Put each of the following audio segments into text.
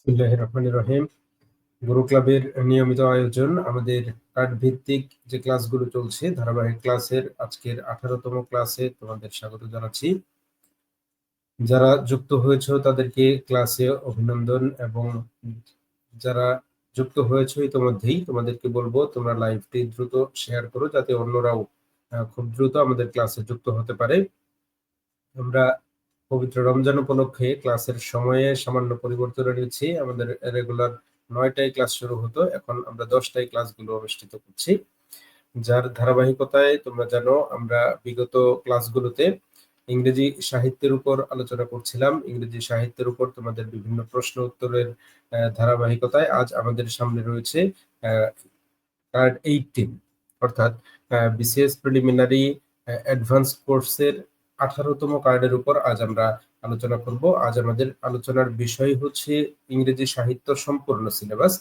বিসমিল্লাহির রহমানির রহিম। গুরু ক্লাবের নিয়মিত আয়োজন আমাদের কার্ড ভিত্তিক যে ক্লাসগুলো চলছে ধারাবাহিক ক্লাসের আজকের 18তম ক্লাসে তোমাদের স্বাগত জানাচ্ছি। যারা যুক্ত হয়েছে তাদেরকে ক্লাসে অভিনন্দন, এবং যারা যুক্ত হয়েছে ইতোমধ্যেই তোমাদেরকে বলবো তোমরা লাইভটি দ্রুত শেয়ার করো যাতে অন্যরাও খুব দ্রুত আমাদের ক্লাসে যুক্ত হতে পারে। আমরা পবিত্র রমজান উপলক্ষে ক্লাসের সময়ে সামান্য পরিবর্তন এনেছি। আমাদের রেগুলার 9টায় ক্লাস শুরু হতো, এখন আমরা 10টায় ক্লাসগুলো অনুষ্ঠিত করছি, যার ধারাবাহিকতায় তোমরা জানো আমরা বিগত ক্লাসগুলোতে ইংরেজি সাহিত্যের উপর আলোচনা করছিলাম। ইংরেজি সাহিত্যের উপর তোমাদের বিভিন্ন প্রশ্ন উত্তরের ধারাবাহিকতায় আজ আমাদের সামনে রয়েছে কার্ড 18, অর্থাৎ বিসিএস প্রিলিমিনারি অ্যাডভান্স কোর্সের 18তম কার্ডের উপর আজ আমরা আলোচনা করব। আজ আমাদের আলোচনার বিষয় হচ্ছে ইংরেজি সাহিত্য সম্পূর্ণ সিলেবাস।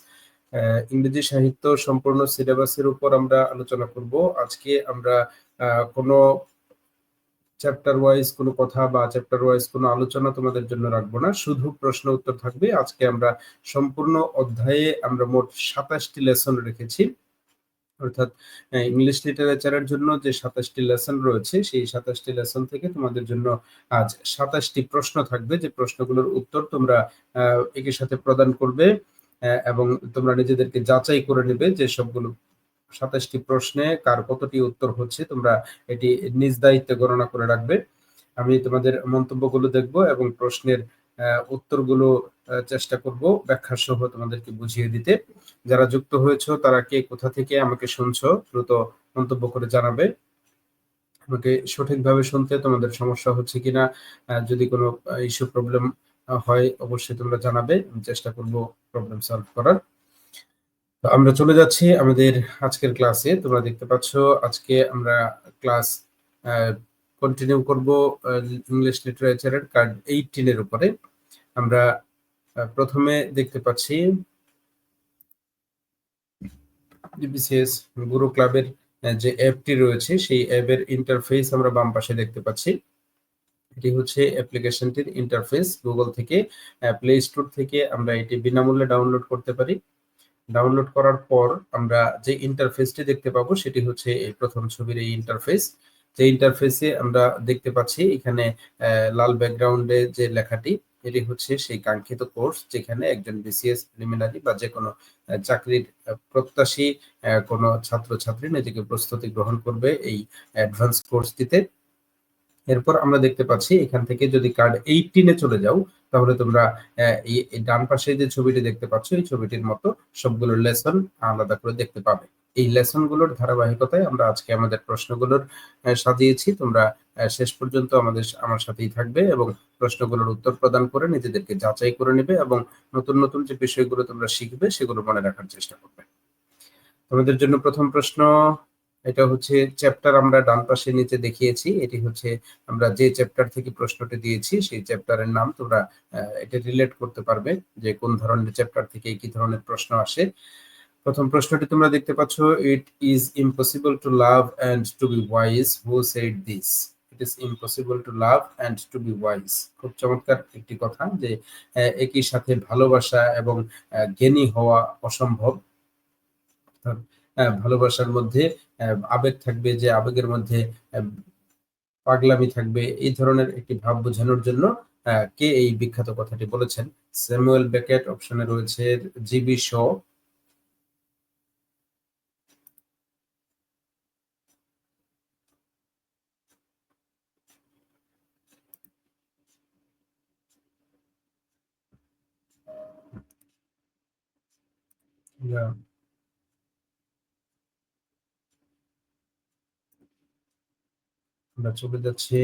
ইংরেজি সাহিত্য সম্পূর্ণ সিলেবাসের উপর আমরা আলোচনা করব। আজকে আমরা কোনো চ্যাপ্টার ওয়াইজ কোনো কথা বা চ্যাপ্টার ওয়াইজ কোনো আলোচনা তোমাদের জন্য রাখবো না, শুধু প্রশ্ন উত্তর থাকবে। আজকে আমরা সম্পূর্ণ অধ্যায়ে আমরা মোট 27টি লেসন রেখেছি, অর্থাৎ ইংলিশ লিটারেচারের জন্য যে 27টি লেসন রয়েছে সেই 27টি লেসন থেকে তোমাদের জন্য আজ 27টি প্রশ্ন থাকবে, যে প্রশ্নগুলোর উত্তর তোমরা একই সাথে প্রদান করবে এবং তোমরা নিজেদেরকে যাচাই করে নেবে যে সবগুলো 27টি প্রশ্নে কার কতটি উত্তর হচ্ছে, তোমরা এটি নিজ দায়িত্বে গণনা করে রাখবে। আমি তোমাদের মন্তব্যগুলো দেখব এবং প্রশ্নের উত্তরগুলো চেষ্টা করব ব্যাখ্যা সহ তোমাদেরকে বুঝিয়ে দিতে। যারা যুক্ত হয়েছো তারা কে কোথা থেকে আমাকে শুনছো দ্রুত মন্তব্য করে জানাবে। আমাকে সঠিকভাবে শুনতে তোমাদের সমস্যা হচ্ছে কিনা, যদি কোনো ইস্যু প্রবলেম হয় অবশ্যই তোমরা জানাবে, আমি চেষ্টা করব প্রবলেম সলভ করার। তো আমরা চলে যাচ্ছি আমাদের আজকের ক্লাসে। তোমরা দেখতে পাচ্ছ আজকে আমরা ক্লাস কন্টিনিউ করব ইংলিশ লিটারেচারের কার্ড 18 এর উপরে। আমরা প্রথমে দেখতে পাচ্ছি বিসিএস গুরু ক্লাবের যে অ্যাপটি রয়েছে সেই অ্যাপের ইন্টারফেস আমরা বাম পাশে দেখতে পাচ্ছি। এটি হচ্ছে অ্যাপ্লিকেশনটির ইন্টারফেস। গুগল থেকে প্লে স্টোর থেকে আমরা এটি বিনামূল্যে ডাউনলোড করতে পারি। ডাউনলোড করার পর আমরা যে ইন্টারফেসটি দেখতে পাবো সেটি হচ্ছে এই প্রথম ছবির এই ইন্টারফেস। যে ইন্টারফেসে আমরা দেখতে পাচ্ছি এখানে লাল ব্যাকগ্রাউন্ডে যে লেখাটি, এটি হচ্ছে সেই কাঙ্ক্ষিত কোর্স যেখানে একজন বিসিএস প্রিলিমিনারি বা যে কোনো চাকরির প্রত্যাশী কোনো ছাত্রছাত্রী নিজেকে প্রস্তুতি গ্রহণ করবে এই অ্যাডভান্স কোর্সটিতে। এরপর আমরা দেখতে পাচ্ছি এখান থেকে যদি কার্ড 18-এ চলে যাও তাহলে তোমরা এই ডান পাশে যে ছবিটি দেখতে পাচ্ছ এই ছবিটির মতো সবগুলো লেসন আলাদা করে দেখতে পাবে। এই লেসনগুলোর ধারাবাহিকতায় আমরা আজকে আমাদের প্রশ্নগুলোর সাজিয়েছি। তোমরা শেষ পর্যন্ত আমার সাথেই থাকবে এবং প্রশ্নগুলোর উত্তর প্রদান করে নিজেদেরকে যাচাই করে নেবে এবং নতুন নতুন যে বিষয়গুলো তোমরা শিখবে সেগুলো মনে রাখার চেষ্টা করবে। তোমাদের জন্য প্রথম প্রশ্ন, এটা হচ্ছে চ্যাপ্টার আমরা ডান পাশে নিচে দেখিয়েছি, এটি হচ্ছে আমরা যে চ্যাপ্টার থেকে প্রশ্নটি দিয়েছি সেই চ্যাপ্টারের নাম। তোমরা এটা রিলেট করতে পারবে যে কোন ধরনের চ্যাপ্টার থেকে কি ধরনের প্রশ্ন আসে। প্রথম প্রশ্নটি তোমরা দেখতে পাচ্ছ, it is impossible to love and to be wise, who said this? It is impossible to love and to be wise. খুব চমৎকার একটি কথা যে একই সাথে ভালোবাসা এবং জ্ঞানী হওয়া অসম্ভব। ভালোবাসার মধ্যে আবেগ থাকবে, যে আবেগের মধ্যে পাগলামি থাকবে, এই ধরনের একটি ভাব বোঝানোর জন্য কে এই বিখ্যাত কথাটি বলেছেন? Samuel Beckett. অপশনে রয়েছে জিবি শ। আমরা চলে যাচ্ছি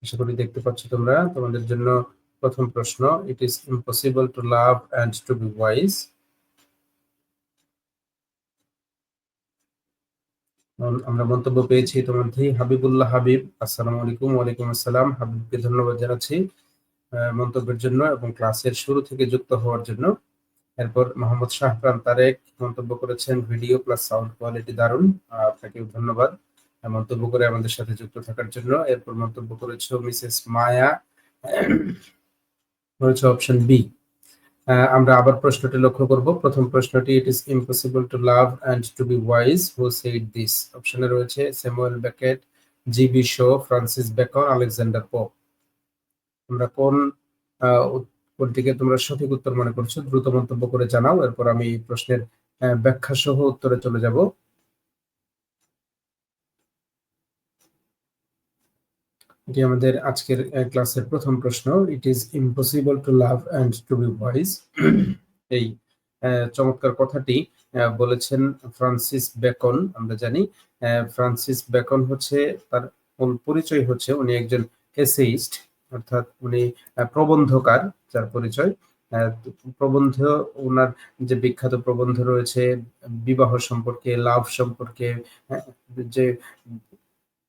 আশা করি দেখতে পাচ্ছ তোমরা। তোমাদের জন্য প্রথম প্রশ্ন, it is impossible to love and to be wise. আমরা মন্তব্য পেয়েছি ইতিমধ্যেই। হাবিবুল্লাহ হাবিব, আসসালামু আলাইকুম। ওয়ালাইকুম আসসালাম। হাবিবকে ধন্যবাদ জানাচ্ছি। মন্তব্যের জন্য এবং ক্লাসের শুরু থেকে যুক্ত হওয়ার জন্য। এরপর মোহাম্মদ শাহরান তারেক মন্তব্য করেছেন ভিডিও প্লাস সাউন্ড কোয়ালিটি দারুণ, আপনাকে ধন্যবাদ মন্তব্য করে আমাদের সাথে যুক্ত থাকার জন্য। এরপর মন্তব্য করেছে মিসেস মায়া, বলেছে অপশন বি। আমরা আবার প্রশ্নটি লক্ষ্য করব। প্রথম প্রশ্নটি, it is impossible to love and to be wise, who said this? অপশনে রয়েছে Samuel Beckett, GB Shaw, Francis Bacon, Alexander Pope. আমরা কোনটিকে তোমরা সঠিক উত্তর মনে করছো দ্রুত মন্তব্য করে জানাও। এরপর আমি প্রশ্নের ব্যাখ্যা সহ উত্তরে চলে যাব। এটি আমাদের আজকের ক্লাসের প্রথম প্রশ্ন। It is impossible to love and to be wise, এই চমৎকার কথাটি বলেছেন ফ্রান্সিস বেকন। আমরা জানি ফ্রান্সিস বেকন হচ্ছে, তার মূল পরিচয় হচ্ছে উনি একজন এসেইস্ট, অর্থাৎ উনি প্রবন্ধকার, যার পরিচয় প্রবন্ধ। ওনার যে বিখ্যাত প্রবন্ধ রয়েছে বিবাহ সম্পর্কে, লাভ সম্পর্কে যে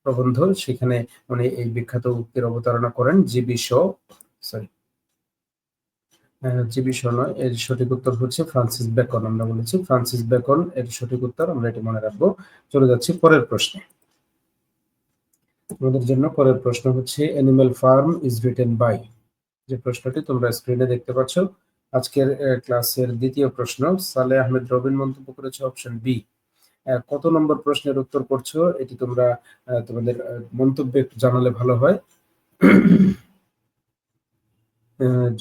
প্রবন্ধ, সেখানে উনি এই বিখ্যাত উক্তির অবতারণা করেন। GB Shaw, sorry GB Shaw নয়, এর সঠিক উত্তর হচ্ছে ফ্রান্সিস বেকন। আমরা বলেছি ফ্রান্সিস বেকন এর সঠিক উত্তর, আমরা এটি মনে রাখবো। চলে যাচ্ছি পরের প্রশ্নে। আমাদের জন্য পরের প্রশ্ন হচ্ছে animal farm is written by, যে প্রশ্নটি তোমরা স্ক্রিনে দেখতে পাচ্ছ। আজকের ক্লাসের দ্বিতীয় প্রশ্ন, সালেহ আহমেদ রবিন মন্তব্য করেছে অপশন বি। কত নম্বর প্রশ্নের উত্তর করছো এটি তোমরা তোমাদের মন্তব্যে একটু জানালে ভালো হয়।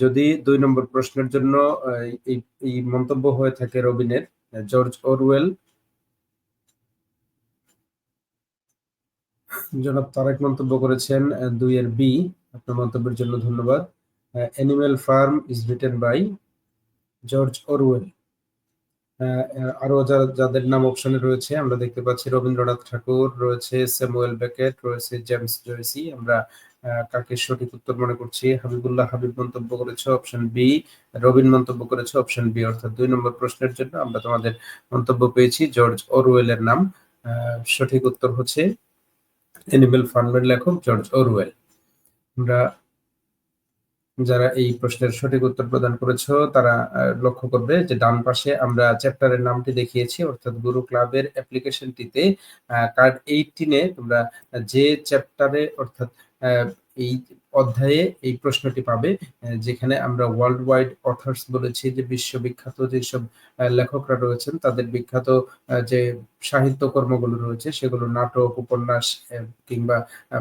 যদি 2 নম্বর প্রশ্নের জন্য এই মন্তব্য হয়ে থাকে রবিনের, জর্জ অরওয়েল, জনাব তারেক মন্তব্য করেছেন 2 এর বি। আপনার মন্তব্যের জন্য ধন্যবাদ। Animal farm is written by George Orwell. আরো যাদের নাম অপশনে রয়েছে আমরা দেখতে পাচ্ছি রবীন্দ্রনাথ ঠাকুর রয়েছে, স্যামুয়েল বেকেট রয়েছে, জেমস জয়সি। আমরা কাকে সঠিক উত্তর মনে করছি? হাবিবুল্লাহ হাবিব মন্তব্য করেছে অপশন বি, রবিন মন্তব্য করেছে অপশন বি। অর্থাৎ 2 নম্বর প্রশ্নের জন্য আমরা তোমাদের মন্তব্য পেয়েছি জর্জ অরওয়েলের নাম। সঠিক উত্তর হচ্ছে অ্যানিমেল ফার্মের লেখক জর্জ অরওয়েল। আমরা যারা এই প্রশ্নের সঠিক উত্তর প্রদান করেছো তারা লক্ষ্য করবে যে ডান পাশে আমরা চ্যাপ্টারের নামটি দেখিয়েছি, অর্থাৎ গুরু ক্লাবের অ্যাপ্লিকেশনটিতে কার্ড 18-এ তোমরা যে চ্যাপ্টারে অর্থাৎ এই অধ্যায়ে এই প্রশ্নটি পাবে, যেখানে আমরা ওয়ার্ল্ড ওয়াইড অথার্স বলেছি, যে বিশ্ববিখ্যাত যেসব লেখকরা রয়েছেন তাদের বিখ্যাত যে সাহিত্য কর্মগুলো রয়েছে, সেগুলো নাটক, উপন্যাস কিংবা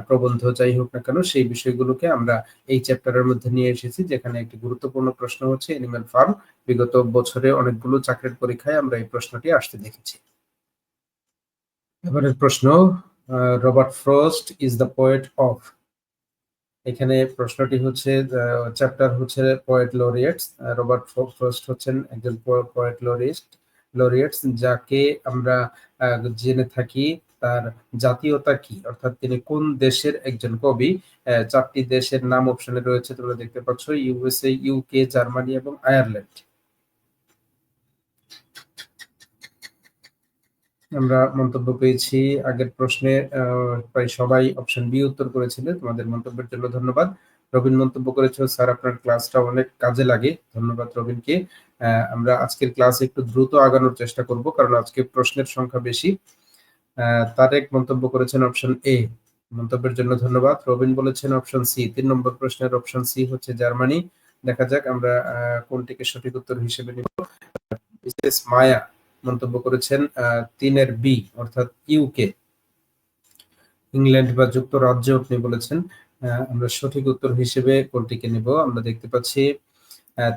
প্রবন্ধ যাই হোক না কেন, সেই বিষয়গুলোকে আমরা এই চ্যাপ্টারের মধ্যে নিয়ে এসেছি, যেখানে একটি গুরুত্বপূর্ণ প্রশ্ন হচ্ছে অ্যানিম্যাল ফার্ম। বিগত বছরে অনেকগুলো চাকরির পরীক্ষায় আমরা এই প্রশ্নটি আসতে দেখেছি। এবারের প্রশ্ন, Robert frost is the poet of. এখানে প্রশ্নটি হচ্ছে চ্যাপ্টার হচ্ছে পোয়েট লরিয়েটস। রবার্ট ফ্রস্ট হচ্ছেন একজন পোয়েট লরিয়েটস, যাকে আমরা জেনে থাকি তার জাতীয়তা কি, অর্থাৎ তিনি কোন দেশের একজন কবি। 4টি দেশের নাম অপশনে রয়েছে, তোমরা দেখতে পাচ্ছ, ইউএসএ, ইউকে, জার্মানি এবং আয়ারল্যান্ড। আমরা মন্তব্য পেয়েছি আগের প্রশ্নে প্রায় সবাই অপশন বি উত্তর করেছিলেন, তোমাদের মন্তব্যের জন্য ধন্যবাদ। রবিন মন্তব্য করেছে স্যার আপনার ক্লাসটা অনেক কাজে লাগে, ধন্যবাদ রবিনকে। আমরা আজকের ক্লাস একটু দ্রুত আগানোর চেষ্টা করব, কারণ আজকে প্রশ্নের সংখ্যা বেশি। তারেক মন্তব্য করেছেন অপশন এ, মন্তব্যের জন্য ধন্যবাদ। রবিন বলেছেন অপশন সি, 3 নম্বর প্রশ্নের অপশন সি হচ্ছে জার্মানি। দেখা যাক আমরা কোনটিকে সঠিক উত্তর হিসেবে নিব। মিসেস মায়া মন্তব্য করেছেন 3 এর বি, অর্থাৎ ইউকে, ইংল্যান্ড বা যুক্তরাজ্য আপনি বলেছেন। আমরা সঠিক উত্তর হিসেবে কোনটিকে নিব? আমরা দেখতে পাচ্ছি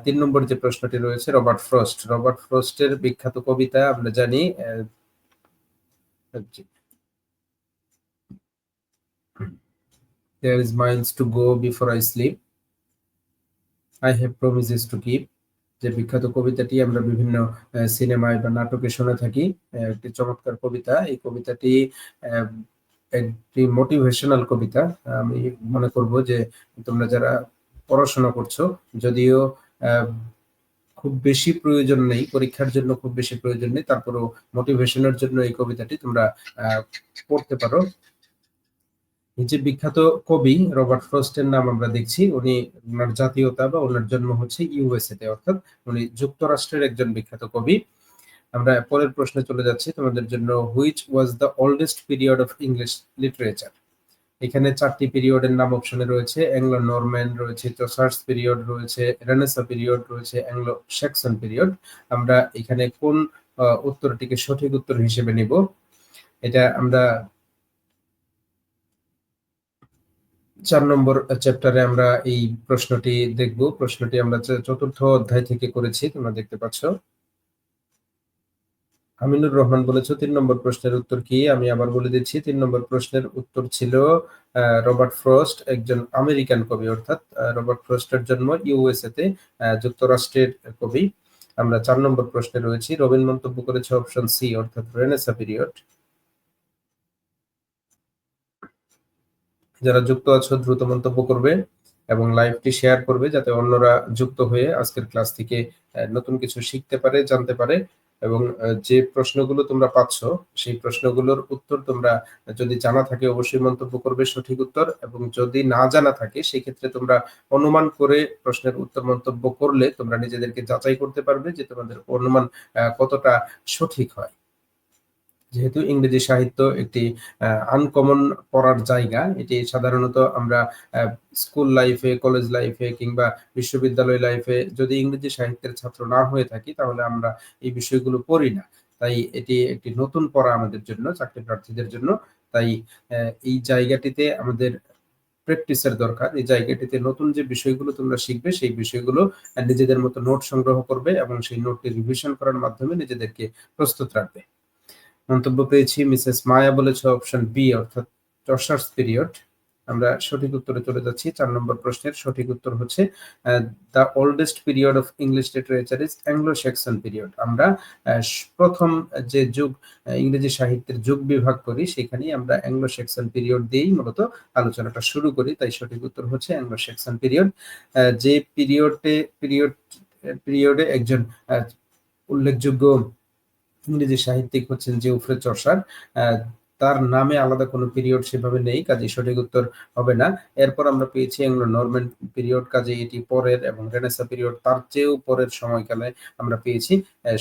3 নম্বর যে প্রশ্নটি রয়েছে রবার্ট ফ্রস্ট। রবার্ট ফ্রস্টের বিখ্যাত কবিতা আমরা জানি, There is miles to go before I sleep, I have promises to keep। যে বিখ্যাত কবিতাটি আমরা বিভিন্ন সিনেমায় বা নাটকে শুনে থাকি, একটি চমৎকার কবিতা। এই কবিতাটি একটি মোটিভেশনাল কবিতা। আমি মনে করব যে তোমরা যারা পড়াশোনা করছো, যদিও খুব বেশি প্রয়োজন নেই, পরীক্ষার জন্য খুব বেশি প্রয়োজন নেই, তারপরেও মোটিভেশনের জন্য এই কবিতাটি তোমরা পড়তে পারো। এই যে বিখ্যাত কবি রবার্ট ফ্রস্টের নাম আমরা দেখছি, উনি ওনার জাতীয়তা বা ওনার জন্ম হচ্ছে ইউএসএ তে, অর্থাৎ উনি যুক্তরাষ্ট্রের একজন বিখ্যাত কবি। আমরা পরের প্রশ্নে চলে যাচ্ছি তোমাদের জন্য। Which was the oldest period of English literature? এখানে 4টি পিরিয়ডের নাম অপশনে রয়েছে। অ্যাংলো নরম্যান রয়েছে, চসার্স পিরিয়ড রয়েছে, রেনেসা পিরিয়ড রয়েছে, অ্যাংলো স্যাক্সন পিরিয়ড। আমরা এখানে কোন উত্তরটিকে সঠিক উত্তর হিসেবে নিব? এটা আমরা 4 নম্বর চ্যাপ্টারে আমরা এই প্রশ্নটি দেখব। প্রশ্নটি আমরা চতুর্থ অধ্যায় থেকে করেছি, তোমরা দেখতে পাচ্ছ। আমিনুর রহমান বলেছো 3 নম্বর প্রশ্নের উত্তর কি? আমি আবার বলে দিচ্ছি, 3 নম্বর প্রশ্নের উত্তর ছিল রবার্ট ফ্রস্ট, একজন আমেরিকান কবি, অর্থাৎ রবার্ট ফ্রস্টের জন্ম ইউএসএ তে, যুক্তরাষ্ট্রের কবি। আমরা 4 নম্বর প্রশ্নে রয়েছি। রবিন মন্তব্য করেছে অপশন সি, অর্থাৎ রেনেসা পিরিয়ড। যারা যুক্ত আছো দ্রুত মন্তব্য করবে এবং লাইভটি শেয়ার করবে, যাতে অন্যরা যুক্ত হয়ে আজকের ক্লাস থেকে নতুন কিছু শিখতে পারে, জানতে পারে। এবং যে প্রশ্নগুলো তোমরা পাচ্ছ সেই প্রশ্নগুলোর উত্তর তোমরা যদি জানা থাকে অবশ্যই মন্তব্য করবে সঠিক উত্তর, এবং যদি না জানা থাকে সেই ক্ষেত্রে তোমরা অনুমান করে প্রশ্নের উত্তর মন্তব্য করলে তোমরা নিজেদেরকে যাচাই করতে পারবে যে তোমাদের অনুমান কতটা সঠিক হয়। যেহেতু ইংরেজি সাহিত্য একটি আনকমন পড়ার জায়গা, এটি সাধারণত আমরা স্কুল লাইফে, কলেজ লাইফে কিংবা বিশ্ববিদ্যালয় লাইফে যদি ইংরেজি সাহিত্যের ছাত্র না হয়ে থাকি তাহলে আমরা এই বিষয়গুলো পড়ি না। তাই এটি একটি নতুন পড়া আমাদের জন্য, চাকরি প্রার্থীদের জন্য। তাই এই জায়গাটিতে আমাদের প্র্যাকটিসের দরকার। এই জায়গাটিতে নতুন যে বিষয়গুলো তোমরা শিখবে সেই বিষয়গুলো নিজেদের মতো নোট সংগ্রহ করবে এবং সেই নোটটি রিভিশন করার মাধ্যমে নিজেদেরকে প্রস্তুত রাখবে। মন্তব্য পেয়েছি মিসেস মায়া বলেছে অপশন বি, অর্থাৎ চসার্স পিরিয়ড। আমরা সঠিক উত্তরে চলে যাচ্ছি। 4 নম্বর প্রশ্নের সঠিক উত্তর হচ্ছে the oldest period of English literature is Anglo Saxon period. আমরা প্রথম যে যুগ ইংরেজি সাহিত্যের যুগ বিভাগ করি সেখানেই আমরা অ্যাংলো স্যাক্সন পিরিয়ড দিয়েই মূলত আলোচনাটা শুরু করি, তাই সঠিক উত্তর হচ্ছে অ্যাংলো স্যাক্সন পিরিয়ড। যে পিরিয়ডে একজন উল্লেখযোগ্য ইংরেজি সাহিত্যিক হচ্ছেন জিওফ্রে চসার, তার নামে আলাদা কোনো পিরিয়ড সেভাবে নেই, কাজে সঠিক উত্তর হবে না। এরপর আমরা পেয়েছি অ্যাংলো নরম্যান পিরিয়ড, কাজে এটি পরের, এবং রেনেসা পিরিয়ড তার চেয়েও পরের সময়কালে আমরা পেয়েছি।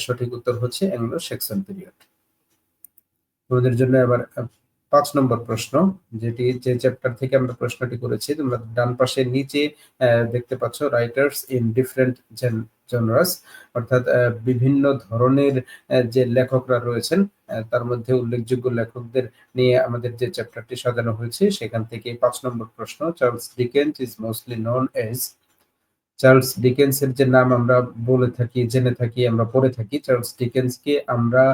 সঠিক উত্তর হচ্ছে অ্যাংলো স্যাক্সন পিরিয়ড। তোমাদের জন্য এবার 5 নম্বর প্রশ্ন, যেটি যে চ্যাপ্টার থেকে আমরা প্রশ্নটি করেছি। তোমরা ডান পাশে নিচে দেখতে পাচ্ছ রাইটার্স ইন ডিফারেন্ট জনরাস, অর্থাৎ বিভিন্ন ধরনের যে লেখকরা রয়েছেন তার মধ্যে উল্লেখযোগ্য লেখকদের নিয়ে আমাদের যে চ্যাপ্টারটি সাজানো হয়েছে সেখান থেকে 5 নম্বর প্রশ্ন। Charles Dickens is mostly known as, Charles ডিকেন্সের যে নাম আমরা বলে থাকি, জেনে থাকি, আমরা পড়ে থাকি, চার্লস ডিকেন্সকে আমরা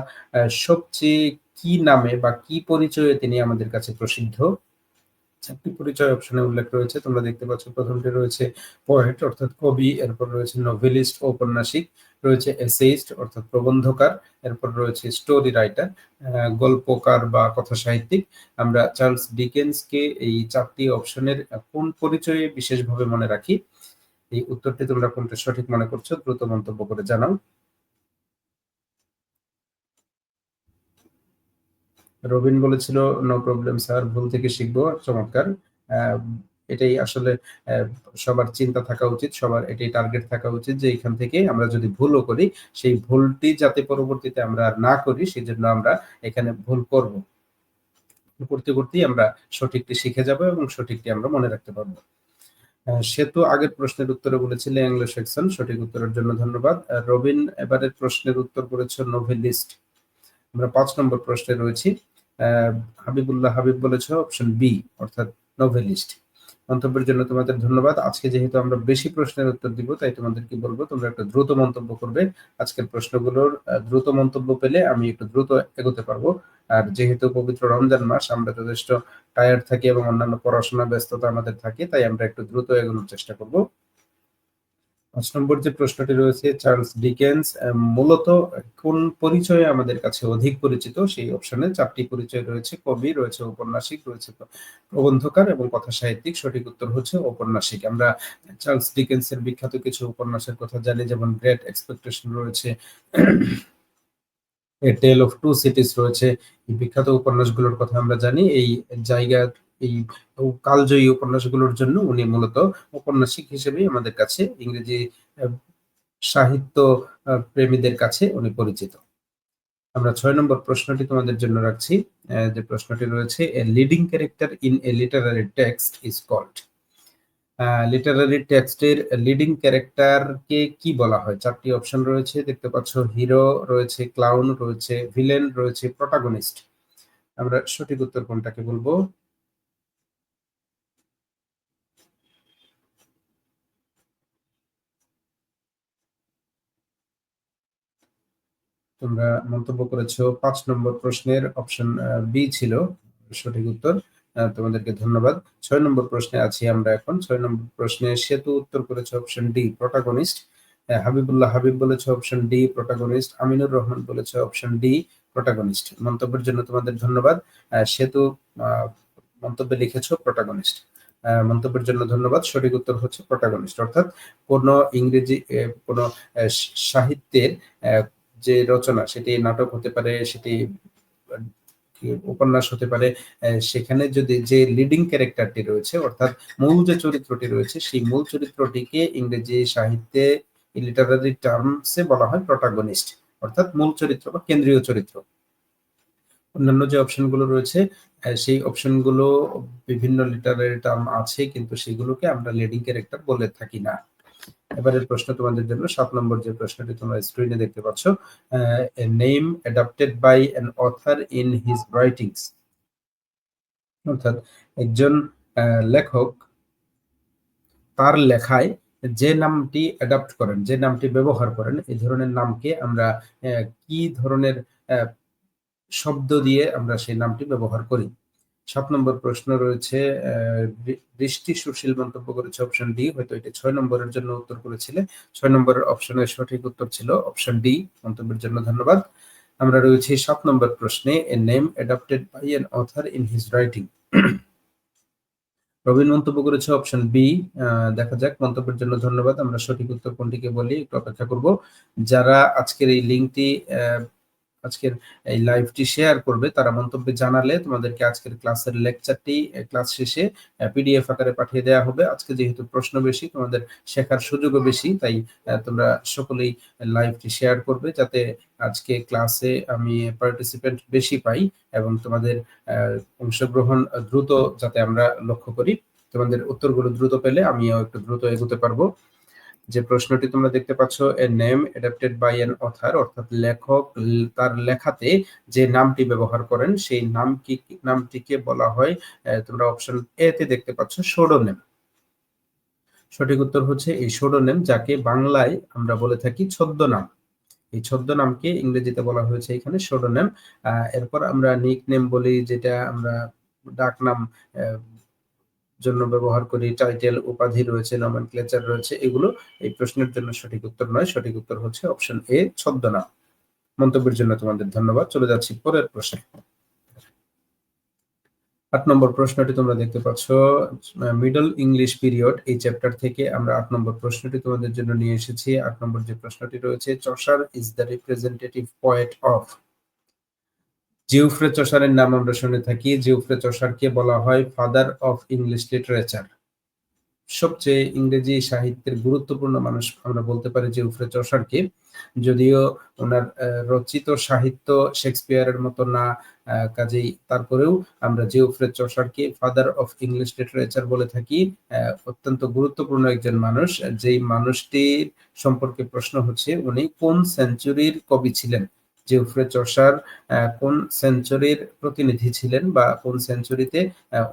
সবচেয়ে কি নামে বা কি পরিচয়ে তিনি আমাদের কাছে প্রসিদ্ধ? 4টি পরিচয় অপশনে উল্লেখ রয়েছে, তোমরা দেখতে পাচ্ছ। প্রথমটি রয়েছে পোয়েট, অর্থাৎ কবি। এরপর রয়েছে নোভেলিস্ট, ঔপন্যাসিক। রয়েছে এসেইস্ট, অর্থাৎ প্রবন্ধকার। এরপর রয়েছে স্টোরি রাইটার, গল্পকার বা কথা সাহিত্যিক। আমরা চার্লস ডিকেন্সকে এই 4টি অপশনের কোন পরিচয়ে বিশেষভাবে মনে রাখি? এই উত্তরটি তোমরা কোনটা সঠিক মনে করছো দ্রুত মন্তব্য করে জানাও। রবিন বলেছিল নো প্রবলেম স্যার, ভুল থেকে শিখবো। চমৎকার। এটাই আসলে সবার চিন্তা থাকা উচিত, সবার এটাই টার্গেট থাকা উচিত যে এখান থেকে আমরা যদি ভুলও করি সেই ভুলটি যাতে পরবর্তীতে আমরা আর না করি, সেজন্য আমরা এখানে ভুল করব। করতে করতেই আমরা সঠিকটি শিখে যাব এবং সঠিকটি আমরা মনে রাখতে পারবো। সে তো আগের প্রশ্নের উত্তরে বলেছিল অ্যাংলো স্যাক্সন, সঠিক উত্তরের জন্য ধন্যবাদ। রবিন এবারের প্রশ্নের উত্তর করেছে নোভেলিস্ট। আমরা 5 নম্বর প্রশ্নে রয়েছি। হাবিবুল্লাহ হাবিব বলেছে অপশন বি, অর্থাৎ নোভেলিস্ট। মন্তব্যের জন্য তোমাদের ধন্যবাদ। আজকে যেহেতু আমরা বেশি প্রশ্নের উত্তর দিব তাই তোমাদেরকে বলবো তোমরা একটু দ্রুত মন্তব্য করবে। আজকের প্রশ্নগুলোর দ্রুত মন্তব্য পেলে আমি একটু দ্রুত এগোতে পারবো। আর যেহেতু পবিত্র রমজান মাস, আমরা যথেষ্ট টায়ার্ড থাকি এবং অন্যান্য পড়াশোনা ব্যস্ততা আমাদের থাকে, তাই আমরা একটু দ্রুত এগোনোর চেষ্টা করব। 5 নম্বর যে প্রশ্নটি রয়েছে, চার্লস ডিকেন্স মূলত কোন পরিচয়ে আমাদের কাছে অধিক পরিচিত? সেই অপশনে 4টি পরিচয় রয়েছে। কবি রয়েছে, ঔপন্যাসিক রয়েছে, প্রবন্ধকার এবং কথা সাহিত্যিক। সঠিক উত্তর হচ্ছে ঔপন্যাসিক। আমরা চার্লস ডিকেন্সের বিখ্যাত কিছু উপন্যাসের কথা জানি, যেমন গ্রেট এক্সপেকটেশন রয়েছে, এ টেল অফ টু সিটিজ রয়েছে। এই বিখ্যাত উপন্যাসগুলোর কথা আমরা জানি। এই জায়গা এই কালজয়ী উপন্যাসগুলোর জন্য উনি মূলত ঔপন্যাসিক হিসেবেই আমাদের কাছে ইংরেজি সাহিত্য প্রেমীদের কাছে উনি পরিচিত। আমরা ৬ নম্বর প্রশ্নটি তোমাদের জন্য রাখছি। যে প্রশ্নটি রয়েছে, a leading character in a literary text is called. Literary টেক্সটের লিডিং ক্যারেক্টারকে কি বলা হয়? ৪ টি অপশন রয়েছে, দেখতে পাচ্ছ। হিরো রয়েছে, ক্লাউন রয়েছে, ভিলেন রয়েছে, প্রোটাগনিস্ট। আমরা সঠিক উত্তর কোনটাকে বলবো? তোমরা মন্তব্য করেছো ৫ নম্বর প্রশ্নের অপশন বি ছিল সঠিক উত্তর। তোমাদেরকে ধন্যবাদ। ৬ নম্বর প্রশ্নে আছি আমরা এখন। ৬ নম্বর প্রশ্নে সেতু উত্তর করেছে option D, protagonist. Habibullah Habib বলেছে option D, protagonist. Aminur Rahman বলেছে অপশন ডি, প্রোটাগনিস্ট। মন্তব্যের জন্য তোমাদের ধন্যবাদ। সেতু মন্তব্যে লিখেছো প্রোটাগনিস্ট। মন্তব্যের জন্য ধন্যবাদ। সঠিক উত্তর হচ্ছে প্রোটাগনিস্ট। অর্থাৎ কোন ইংরেজি কোন সাহিত্যের যে রচনা, সেটি নাটক হতে পারে, সেটি উপন্যাস হতে পারে, সেখানে যদি যে লিডিং ক্যারেক্টারটি রয়েছে, অর্থাৎ মূল যে চরিত্রটি রয়েছে, সেই মূল চরিত্রটিকে ইংরেজি সাহিত্যে লিটারারি টার্মসে বলা হয় প্রোটাগনিস্ট, অর্থাৎ মূল চরিত্র বা কেন্দ্রীয় চরিত্র। অন্যান্য যে অপশনগুলো রয়েছে, সেই অপশনগুলো বিভিন্ন লিটারারি টার্ম আছে, কিন্তু সেগুলোকে আমরা লিডিং ক্যারেক্টার বলে থাকি না। এবারের প্রশ্ন তোমাদের জন্য ৭ নম্বর যে প্রশ্নটি তোমরা স্ক্রিনে দেখতে পাচ্ছ, a name adapted by an author in his writings. অর্থাৎ একজন লেখক তার লেখায় যে নামটি অ্যাডাপ্ট করেন, যে নামটি ব্যবহার করেন, এই ধরনের নামকে আমরা কি ধরনের শব্দ দিয়ে আমরা সেই নামটি ব্যবহার করি? ৭ নম্বর প্রশ্ন রয়েছে, দৃষ্টি সুশীল মন্তব্য করেছে অপশন ডি। হয়তো এটা ৬ নম্বরের জন্য উত্তর করেছিলে। ৬ নম্বরের অপশনের সঠিক উত্তর ছিল অপশন ডি। মন্তব্যের জন্য ধন্যবাদ। আমরা রয়েছি ৭ নম্বর প্রশ্নে, a name adapted by an author in his writing. Robin মন্তব্য করেছে অপশন বি। দেখা যাক, মন্তব্যের জন্য ধন্যবাদ। আমরা সঠিক উত্তর কোনটিকে বলি একটু অপেক্ষা করব। যারা আজকের এই লিঙ্কটি আজকের এই লাইভটি শেয়ার করবে, তারা মন্তব্যে জানালে তোমাদেরকে আজকের ক্লাসের লেকচারটি ক্লাস শেষে পিডিএফ আকারে পাঠিয়ে দেওয়া হবে। আজকে যেহেতু প্রশ্ন বেশি, তোমাদের শেখার সুযোগও বেশি, তাই তোমরা সকলেই লাইভটি শেয়ার করবে, যাতে আজকে ক্লাসে আমি পার্টিসিপেন্ট বেশি পাই এবং তোমাদের অংশগ্রহণ দ্রুত যাতে আমরা লক্ষ্য করি। তোমাদের উত্তরগুলো দ্রুত পেলে আমিও একটু দ্রুত এগোতে পারবো। যে প্রশ্নটি তোমরা দেখতে পাচ্ছ, a name adapted by an author, অর্থাৎ লেখক তার লেখাতে যে নামটি ব্যবহার করেন, সেই নামটিকে বলা হয়, তোমরা অপশন এ তে দেখতে পাচ্ছ সোডোনেম। সঠিক উত্তর হচ্ছে এই সোডোনেম, যাকে বাংলায় আমরা বলে থাকি ছদ্মনাম। এই ছদ্মনামকে ইংরেজিতে বলা হয়েছে এখানে সোডোনেম। এরপর আমরা নিকনেম বলি, যেটা আমরা ডাকনাম জন্য ব্যবহার করি, টাইটেল, উপাধি রয়েছে, নমেনক্লেচার রয়েছে, এগুলো এই প্রশ্নের জন্য সঠিক উত্তর নয়। সঠিক উত্তর হচ্ছে অপশন এ, ছদ্মনাম। মন্তব্যের জন্য তোমাদের ধন্যবাদ। চলে যাচ্ছি পরের প্রশ্নে। ৮ নম্বর প্রশ্নটি তোমরা দেখতে পাচ্ছ, মিডল ইংলিশ পিরিয়ড, এই চ্যাপ্টার থেকে আমরা ৮ নম্বর প্রশ্নটি তোমাদের জন্য নিয়ে এসেছি। ৮ নম্বর যে প্রশ্নটি রয়েছে, Chaucer is the representative poet of. Geoffrey চসারের নাম আমরা শুনে থাকি। জিওফ্রে চসারকে বলা হয় ফাদার অফ ইংলিশ লিটারেচার। সবচেয়ে ইংরেজি সাহিত্যের গুরুত্বপূর্ণ মানুষ আমরা বলতে পারি জিওফ্রে চসারকে। যদিও ওনার রচিত সাহিত্য শেক্সপিয়ারের মতো না, কাজেই তারপরেও আমরা জিওফ্রে চসারকে ফাদার অফ ইংলিশ লিটারেচার বলে থাকি। অত্যন্ত গুরুত্বপূর্ণ একজন মানুষ। যেই মানুষটির সম্পর্কে প্রশ্ন হচ্ছে, উনি কোন সেঞ্চুরির কবি ছিলেন? জিওফ্রে চসার কোন সেঞ্চুরির প্রতিনিধি ছিলেন বা কোন সেঞ্চুরিতে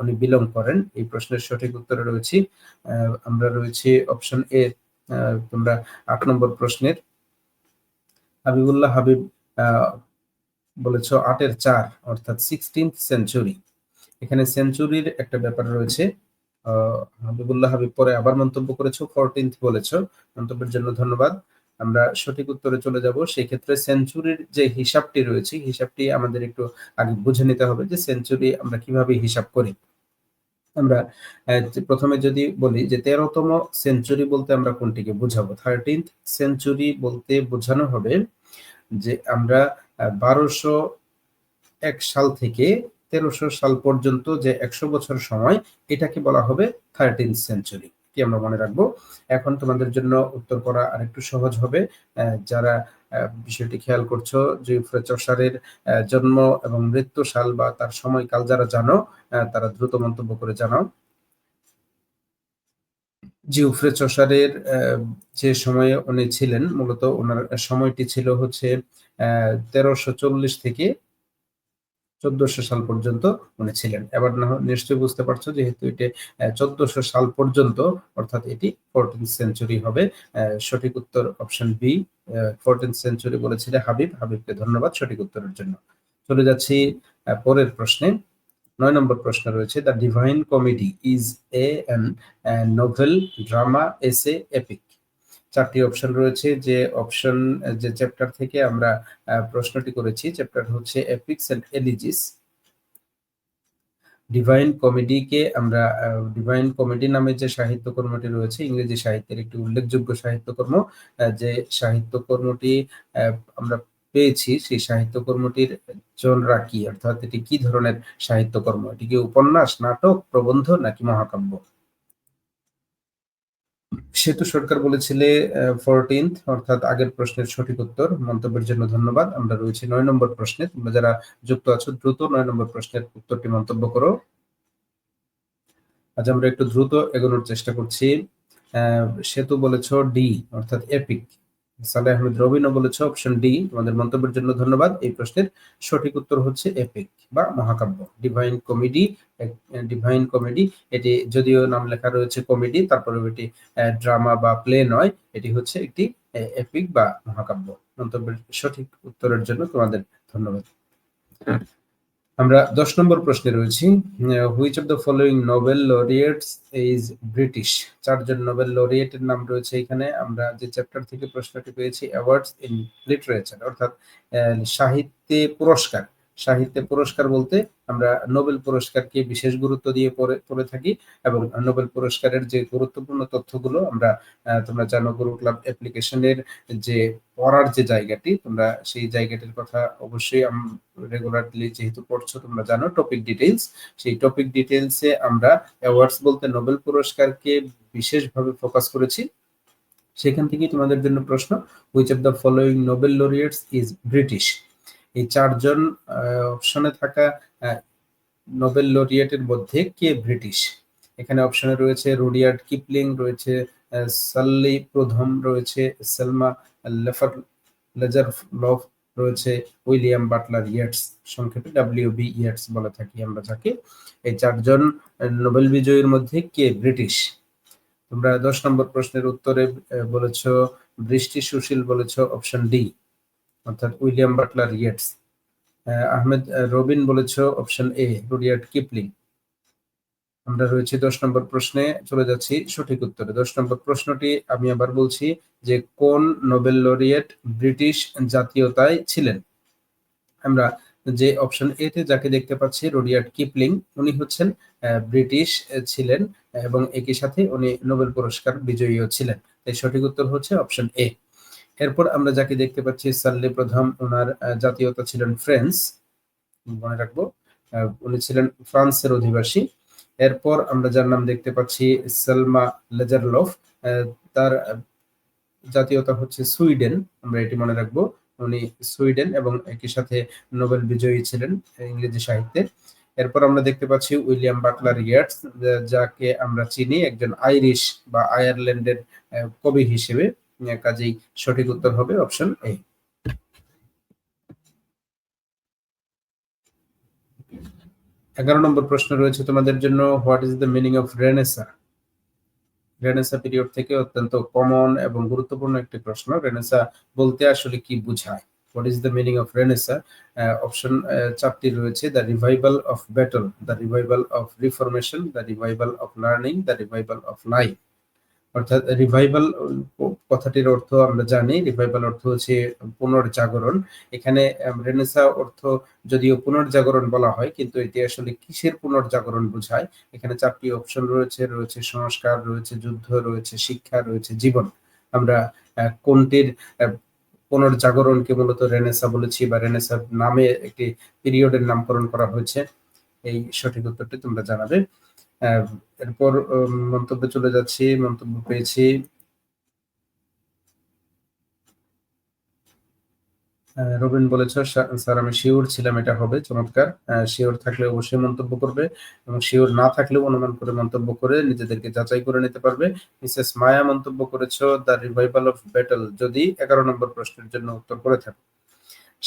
উনি বিলং করেন? এই প্রশ্নের সঠিক উত্তরে রয়েছি আমরা রয়েছি অপশন এ। তোমরা ৮ নম্বর প্রশ্নের হাবিবুল্লাহ হাবিব বলেছ ৮ এর ৪, অর্থাৎ 16th সেঞ্চুরি। এখানে সেঞ্চুরির একটা ব্যাপার রয়েছে। হাবিবুল্লাহ হাবিব পরে আবার মন্তব্য করেছো 14th বলেছ। মন্তব্যের জন্য ধন্যবাদ। আমরা সঠিক উত্তরে চলে যাব। সেই ক্ষেত্রে সেঞ্চুরির যে হিসাবটি রয়েছে, হিসাবটি আমাদের একটু আগে বুঝে নিতে হবে যে সেঞ্চুরি আমরা কিভাবে হিসাব করি। আমরা প্রথমে যদি বলি যে 13তম সেঞ্চুরি বলতে আমরা কোনটিকে বুঝাবো? 13th সেঞ্চুরি বলতে বোঝানো হবে যে আমরা 1201 সাল থেকে 1300 সাল পর্যন্ত যে 100 বছর সময়, এটাকে বলা হবে 13th সেঞ্চুরি। কি আমরা মনে রাখবো। এখন তোমাদের জন্য উত্তর করা আরেকটু সহজ হবে। যারা বিষয়টি খেয়াল করছো, জিওফ্রে চসারের জন্ম এবং মৃত্যু সাল বা তার সময়কাল যারা জানো, তারা দ্রুত মন্তব্য করে জানাও। জিওফ্রে চসারের যে সময়ে উনি ছিলেন, মূলত ওনার সময়টি ছিল হচ্ছে 1340 থেকে 1400 সাল পর্যন্ত উনি ছিলেন। এবার নিশ্চয়ই বুঝতে পারছো, যেহেতু এটি 1400 সাল পর্যন্ত, অর্থাৎ এটি 14th সেঞ্চুরি হবে। সঠিক উত্তর অপশন বি, 14th সেঞ্চুরি বলেছিলে হাবিব। হাবিবকে ধন্যবাদ সঠিক উত্তরের জন্য। চলে যাচ্ছি পরের প্রশ্নে। 9 নম্বর প্রশ্ন রয়েছে, the divine comedy is an novel, drama, এসে, এপিক। 4টি অপশন রয়েছে। যে চ্যাপ্টার থেকে আমরা প্রশ্নটি করেছি, চ্যাপ্টার হচ্ছে এপিক্স এন্ড এলিজিস। ডিভাইন কমেডিকে আমরা ডিভাইন কমেডি নামে যে সাহিত্যকর্মটি রয়েছে, ইংরেজি সাহিত্যের একটি উল্লেখযোগ্য সাহিত্যকর্ম, যে সাহিত্যকর্মটি আমরা পেয়েছি, সেই সাহিত্যকর্মটির জনরা কি, অর্থাৎ এটি কি ধরনের সাহিত্যকর্ম? এটি কি উপন্যাস, নাটক, প্রবন্ধ নাকি মহাকাব্য? সেতু সরকার বলেছিলে 14th, অর্থাৎ আগের প্রশ্নের সঠিক উত্তর। মন্তব্যের জন্য ধন্যবাদ। আমরা রয়েছি 9 নম্বর প্রশ্নে। তোমরা যারা যুক্ত আছো, দ্রুত 9 নম্বর প্রশ্নের উত্তরটি মন্তব্য করো। আজ আমরা একটু দ্রুত এগোনোর চেষ্টা করছি। সেতু বলেছ ডি, অর্থাৎ এপিক। সালেহ আহমেদ রবিনও বলেছ অপশন ডি। তোমাদের মন্তব্যের জন্য ধন্যবাদ। এই প্রশ্নের সঠিক উত্তর হচ্ছে এপিক বা মহাকাব্য। ডিভাইন কমেডি, এটি যদিও নাম লেখা রয়েছে কমেডি, তারপরে এটি ড্রামা বা প্লে নয়, এটি হচ্ছে একটি এপিক বা মহাকাব্য। মন্তব্যের সঠিক উত্তরের জন্য তোমাদের ধন্যবাদ। আমরা 10 নম্বর প্রশ্নে রয়েছি। Which of the following Nobel laureates is British. 4 জন নোবেল লরিয়েটের নাম রয়েছে এখানে। আমরা যে চ্যাপ্টার থেকে প্রশ্নটি পেয়েছি, অ্যাওয়ার্ডস ইন লিটারেচার, অর্থাৎ সাহিত্যে পুরস্কার বলতে আমরা নোবেল পুরস্কারকে বিশেষ গুরুত্ব দিয়ে পড়ে থাকি, এবং নোবেল পুরস্কারের যে গুরুত্বপূর্ণ তথ্যগুলো আমরা, তোমরা জানো, গুরু ক্লাব অ্যাপ্লিকেশনের যে পড়ার যে জায়গাটি, তোমরা সেই জায়গাটির কথা অবশ্যই রেগুলারলি যেহেতু পড়ছো, তোমরা জানো টপিক ডিটেইলস। সেই টপিক ডিটেইলসে আমরা অ্যাওয়ার্ডস বলতে নোবেল পুরস্কারকে বিশেষভাবে ফোকাস করেছি। সেখান থেকেই তোমাদের জন্য প্রশ্ন, which of the following Nobel laureates is British. এই 4 জন অপশনে থাকা নোবেল লরিয়েটের মধ্যে কে ব্রিটিশ? এখানে অপশনে রয়েছে রুডিয়ার্ড কিপলিং, রয়েছে সাল্লি প্রথম, রয়েছে সেলমা লেজারলফ, রয়েছে উইলিয়াম বাটলার ইয়েটস, সংক্ষেপে WB ইয়েটস বলে থাকি আমরা যাকে। এই 4 জন নোবেল বিজয়ীর মধ্যে কে ব্রিটিশ? তোমরা 10 নম্বর প্রশ্নের উত্তরে বলেছ বৃষ্টি সুশীল, বলেছ অপশন ডি, অর্থাৎ William Butler Yeats. Ahmed Robin বলেছ অপশন এ, রুডিয়ার্ড কিপলিং। আমরা রয়েছি 10 নম্বর প্রশ্নে, চলে যাচ্ছি সঠিক উত্তরে। 10 নম্বর প্রশ্নটি আমি আবার বলছি, যে কোন নোবেল লরিয়েট ব্রিটিশ জাতীয়তায় ছিলেন? আমরা যে অপশন এ তে যাকে দেখতে পাচ্ছি, রুডিয়ার্ড কিপলিং, উনি হচ্ছেন ব্রিটিশ ছিলেন, এবং একই সাথে উনি নোবেল পুরস্কার বিজয়ীও ছিলেন। তাই সঠিক উত্তর হচ্ছে অপশন এ। এরপর আমরা যাকে দেখতে পাচ্ছি, সাল্লি প্রথম, ওনার জাতীয়তা ছিলেন ফ্রেঞ্চ, মনে রাখবো, উনি ছিলেন ফ্রান্সের অধিবাসী। এরপর আমরা যার নাম দেখতে পাচ্ছি, সেলমা লেজারলফ, তার জাতীয়তা হচ্ছে সুইডেন, আমরা এটি মনে রাখবো। উনি সুইডেন এবং একই সাথে নোবেল বিজয়ী ছিলেন ইংরেজি সাহিত্যে। এরপর আমরা দেখতে পাচ্ছি উইলিয়াম বাটলার ইয়েটস, যাকে আমরা চিনি একজন আইরিশ বা আয়ারল্যান্ডের কবি হিসেবে। কাজেই সঠিক উত্তর হবে অপশন এ। 11 নম্বর প্রশ্ন রয়েছে তোমাদের জন্য, what is the meaning of Renaissance? Renaissance period থেকে অত্যন্ত কমন এবং গুরুত্বপূর্ণ একটি প্রশ্ন। রেনেসা বলতে আসলে কি বোঝায়? What is the meaning of Renaissance? Option 4টি রয়েছে, the revival of battle, the revival of reformation, the revival of learning, the revival of life. অর্থাৎ রিভাইভাল কথাটির অর্থ আমরা জানি, রিভাইভাল অর্থ হচ্ছে পুনর্জাগরণ। এখানে রেনেসা অর্থ যদিও পুনর্জাগরণ বলা হয়, কিন্তু এটি আসলে কিসের পুনর্জাগরণ বোঝায়? এখানে 4টি অপশন রয়েছে, রয়েছে সংস্কার, রয়েছে যুদ্ধ, রয়েছে শিক্ষা, রয়েছে জীবন। আমরা কোনটির পুনর্জাগরণকে মূলত রেনেসা বলেছি, বা রেনেসা নামে একটি পিরিয়ডের নামকরণ করা হয়েছে? এই সঠিক উত্তরটি তোমরা জানাবে। এরপর মন্তব্যে চলে যাচ্ছি। মন্তব্য পেয়েছি রবিন বলেছ, স্যার আমি শিওর ছিলাম এটা হবে। চমৎকার। শিওর থাকলে অবশ্যই মন্তব্য করবে এবং শিওর না থাকলেও অনুমান করে মন্তব্য করে নিজেদেরকে যাচাই করে নিতে পারবে। মিসেস মায়া মন্তব্য করেছ দ্য রিভাইভাল অফ ব্যাটল যদি 11 নম্বর প্রশ্নের জন্য উত্তর করে থাকো।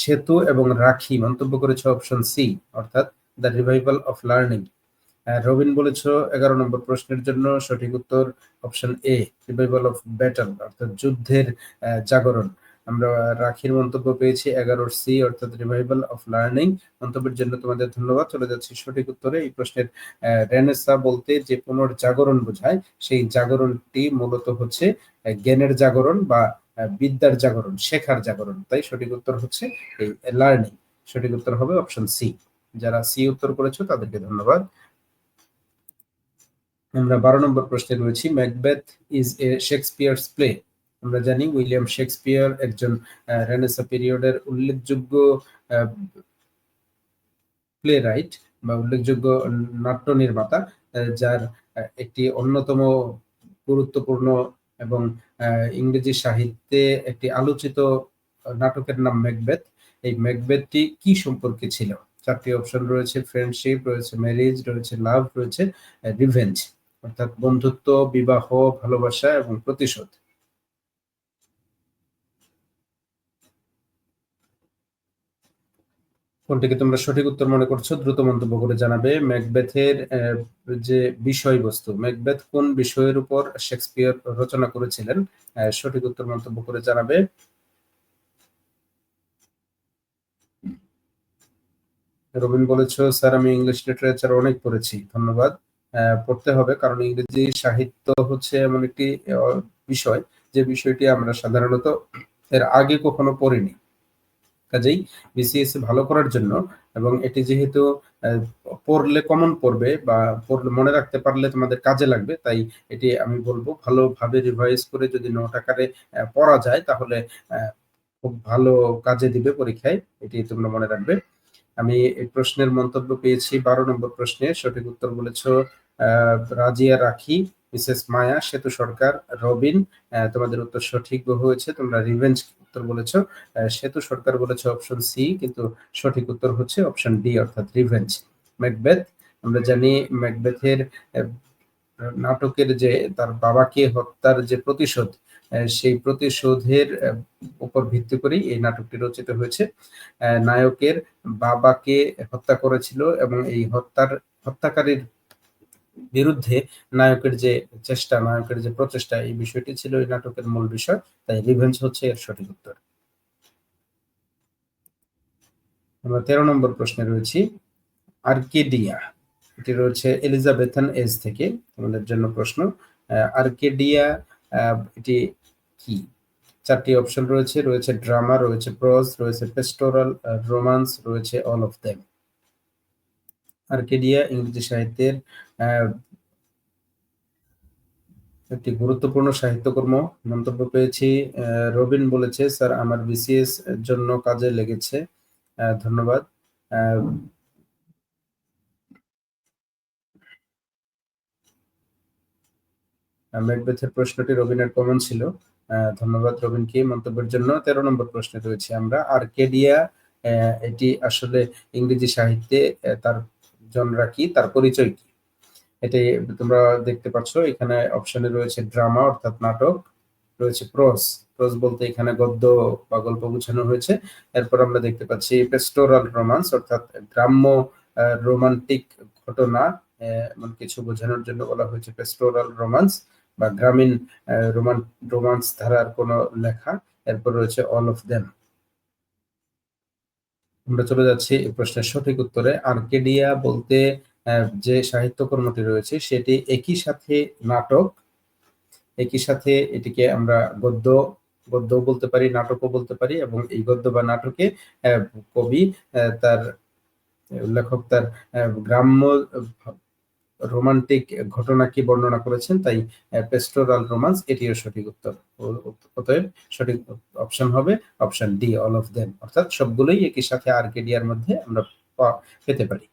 সেতু এবং রাখি মন্তব্য করেছ অপশন সি অর্থাৎ the revival of learning. Robin বলেছ 11 নম্বর প্রশ্নের জন্য সঠিক উত্তর option A revival of battle অর্থাৎ যুদ্ধের জাগরণ। আমরা রাখির মন্তব্য পেয়েছি 11 সি অর্থাৎ রিভাইভাল অফ লার্নিং। মন্তব্যের জন্য তোমাদের ধন্যবাদ। চলে যাচ্ছি সঠিক উত্তরে। এই প্রশ্নের রেনেসা বলতে যে পুনর্জাগরণ বোঝায়, সেই জাগরণটি মূলত হচ্ছে জ্ঞানের জাগরণ বা বিদ্যার জাগরণ, শেখার জাগরণ। তাই সঠিক উত্তর হচ্ছে এই লার্নিং। সঠিক উত্তর হবে অপশন সি। যারা সি উত্তর করেছো তাদেরকে ধন্যবাদ। আমরা 12 নম্বর প্রশ্নে রয়েছি। Macbeth is a Shakespeare's play. আমরা জানি উইলিয়াম শেক্সপিয়ার একজন রেনেসা পিরিয়ডের উল্লেখযোগ্য প্লে রাইট বা উল্লেখযোগ্য নাট্য নির্মাতা, যার একটি অন্যতম গুরুত্বপূর্ণ এবং ইংরেজি সাহিত্যে একটি আলোচিত নাটকের নাম ম্যাকবেথ। এই ম্যাকবেথটি কি সম্পর্কে ছিল? 4টি অপশন রয়েছে। ফ্রেন্ডশিপ রয়েছে, ম্যারেজ রয়েছে, লাভ রয়েছে, রিভেঞ্জ অর্থাৎ বন্ধুত্ব, বিবাহ, ভালোবাসা এবং প্রতিশোধ। কোনটিকে তোমরা সঠিক উত্তর মনে করছো দ্রুত মন্তব্য করে জানাবে। ম্যাকবেথের যে বিষয়বস্তু, ম্যাকবেথ কোন বিষয়ের উপর শেক্সপিয়ার রচনা করেছিলেন? সঠিক উত্তর মন্তব্য করে জানাবে। রবিন বলেছো স্যার আমি ইংলিশ লিটারেচার অনেক পড়েছি। ধন্যবাদ। পড়তে হবে, কারণ ইংরেজি সাহিত্য হচ্ছে এমন একটি বিষয় যে বিষয়টি আমরা সাধারণত এর আগে কখনো পড়িনি। কাজেই বিসিএস ভালো করার জন্য এবং এটি যেহেতু পড়লে কমন পড়বে বা পড়লে মনে রাখতে পারলে তোমাদের কাজে লাগবে, তাই এটি আমি বলবো ভালোভাবে রিভাইজ করে যদি নোট আকারে পড়া যায় তাহলে খুব ভালো কাজে দিবে পরীক্ষায়। এটি তোমরা মনে রাখবে। আমি এই প্রশ্নের মন্তব্য পেয়েছি 12 নম্বর প্রশ্নে। সঠিক উত্তর বলেছ রাজিয়া রাখি, মিসেস মায়া, সেতু সরকার, রবিন। তোমাদের উত্তর সঠিক হয়েছে। তোমরা রিভেঞ্জ উত্তর বলেছ। সেতু সরকার বলেছ অপশন সি, কিন্তু সঠিক উত্তর হচ্ছে অপশন ডি অর্থাৎ রিভেঞ্জ। ম্যাকবেথ, আমরা জানি ম্যাকবেথের নাটকের যে তার বাবাকে হত্যার যে প্রতিশোধ, সেই প্রতিশোধের উপর ভিত্তি করেই এই নাটকটি রচিত হয়েছে। নায়কের বাবাকে হত্যা করেছিল এবং এই হত্যাকারীর বিরুদ্ধে নায়কের যে চেষ্টা, নায়কের যে প্রচেষ্টা, এই বিষয়টি ছিল এই নাটকের মূল বিষয়। তাই রিভেঞ্জ হচ্ছে এর সঠিক উত্তর। আমরা 13 নম্বর প্রশ্নে রয়েছি। আর্কেডিয়া, এটি রয়েছে এলিজাবেথান এজ থেকে। তোমাদের জন্য প্রশ্ন, আর্কেডিয়া এটি কি? 4টি অপশন রয়েছে। রয়েছে ড্রামা, রয়েছে প্রজ, রয়েছে পেস্টোরাল রোমান্স, রয়েছে অল অফ দেম। আর্কেডিয়া ইংরেজি সাহিত্যের একটি গুরুত্বপূর্ণ সাহিত্যকর্ম। মন্তব্য পেয়েছি রবিন বলেছে স্যার আমার বিসিএস জন্য কাজে লেগেছে। ধন্যবাদ। ম্যাকবেথের প্রশ্নটি রবিনের কমন ছিল। ধন্যবাদ রবিনকে মন্তব্যের জন্য। 13 নম্বর প্রশ্নে রয়েছে আমরা। আর্কেডিয়া এটি আসলে ইংরেজি সাহিত্যে তার জনরা কি, তার পরিচয় কি? এটি তোমরা দেখতে পাচ্ছ এখানে অপশনে রয়েছে ড্রামা অর্থাৎ নাটক, রয়েছে প্রজ, প্রজ বলতে এখানে গদ্য বা গল্প বোঝানো হয়েছে। এরপর আমরা দেখতে পাচ্ছি পেস্টোরাল রোমান্স অর্থাৎ গ্রাম্য রোমান্টিক ঘটনা এমন কিছু বোঝানোর জন্য বলা হয়েছে পেস্টোরাল রোমান্স বা গ্রামীণ রোমান্স ধারার কোন লেখা। এরপর রয়েছে অল অফ দেম। আমরা চলে যাচ্ছি এই প্রশ্নের সঠিক উত্তরে। আর্কেডিয়া বলতে যে সাহিত্যকর্মটি রয়েছে সেটি একই সাথে নাটক, একই সাথে এটিকে আমরা গদ্য বলতে পারি, নাটকও বলতে পারি, এবং এই গদ্য বা নাটকে কবি তার লেখক তার গ্রাম্য রোমান্টিক ঘটনাকে বর্ণনা করেছেন। তাই পেস্টোরাল রোমান্স এটিও সঠিক উত্তর। অতএব সঠিক অপশন হবে option D all of them, অর্থাৎ সবগুলোই একই সাথে আর্কেডিয়ার মধ্যে আমরা পেতে পারি।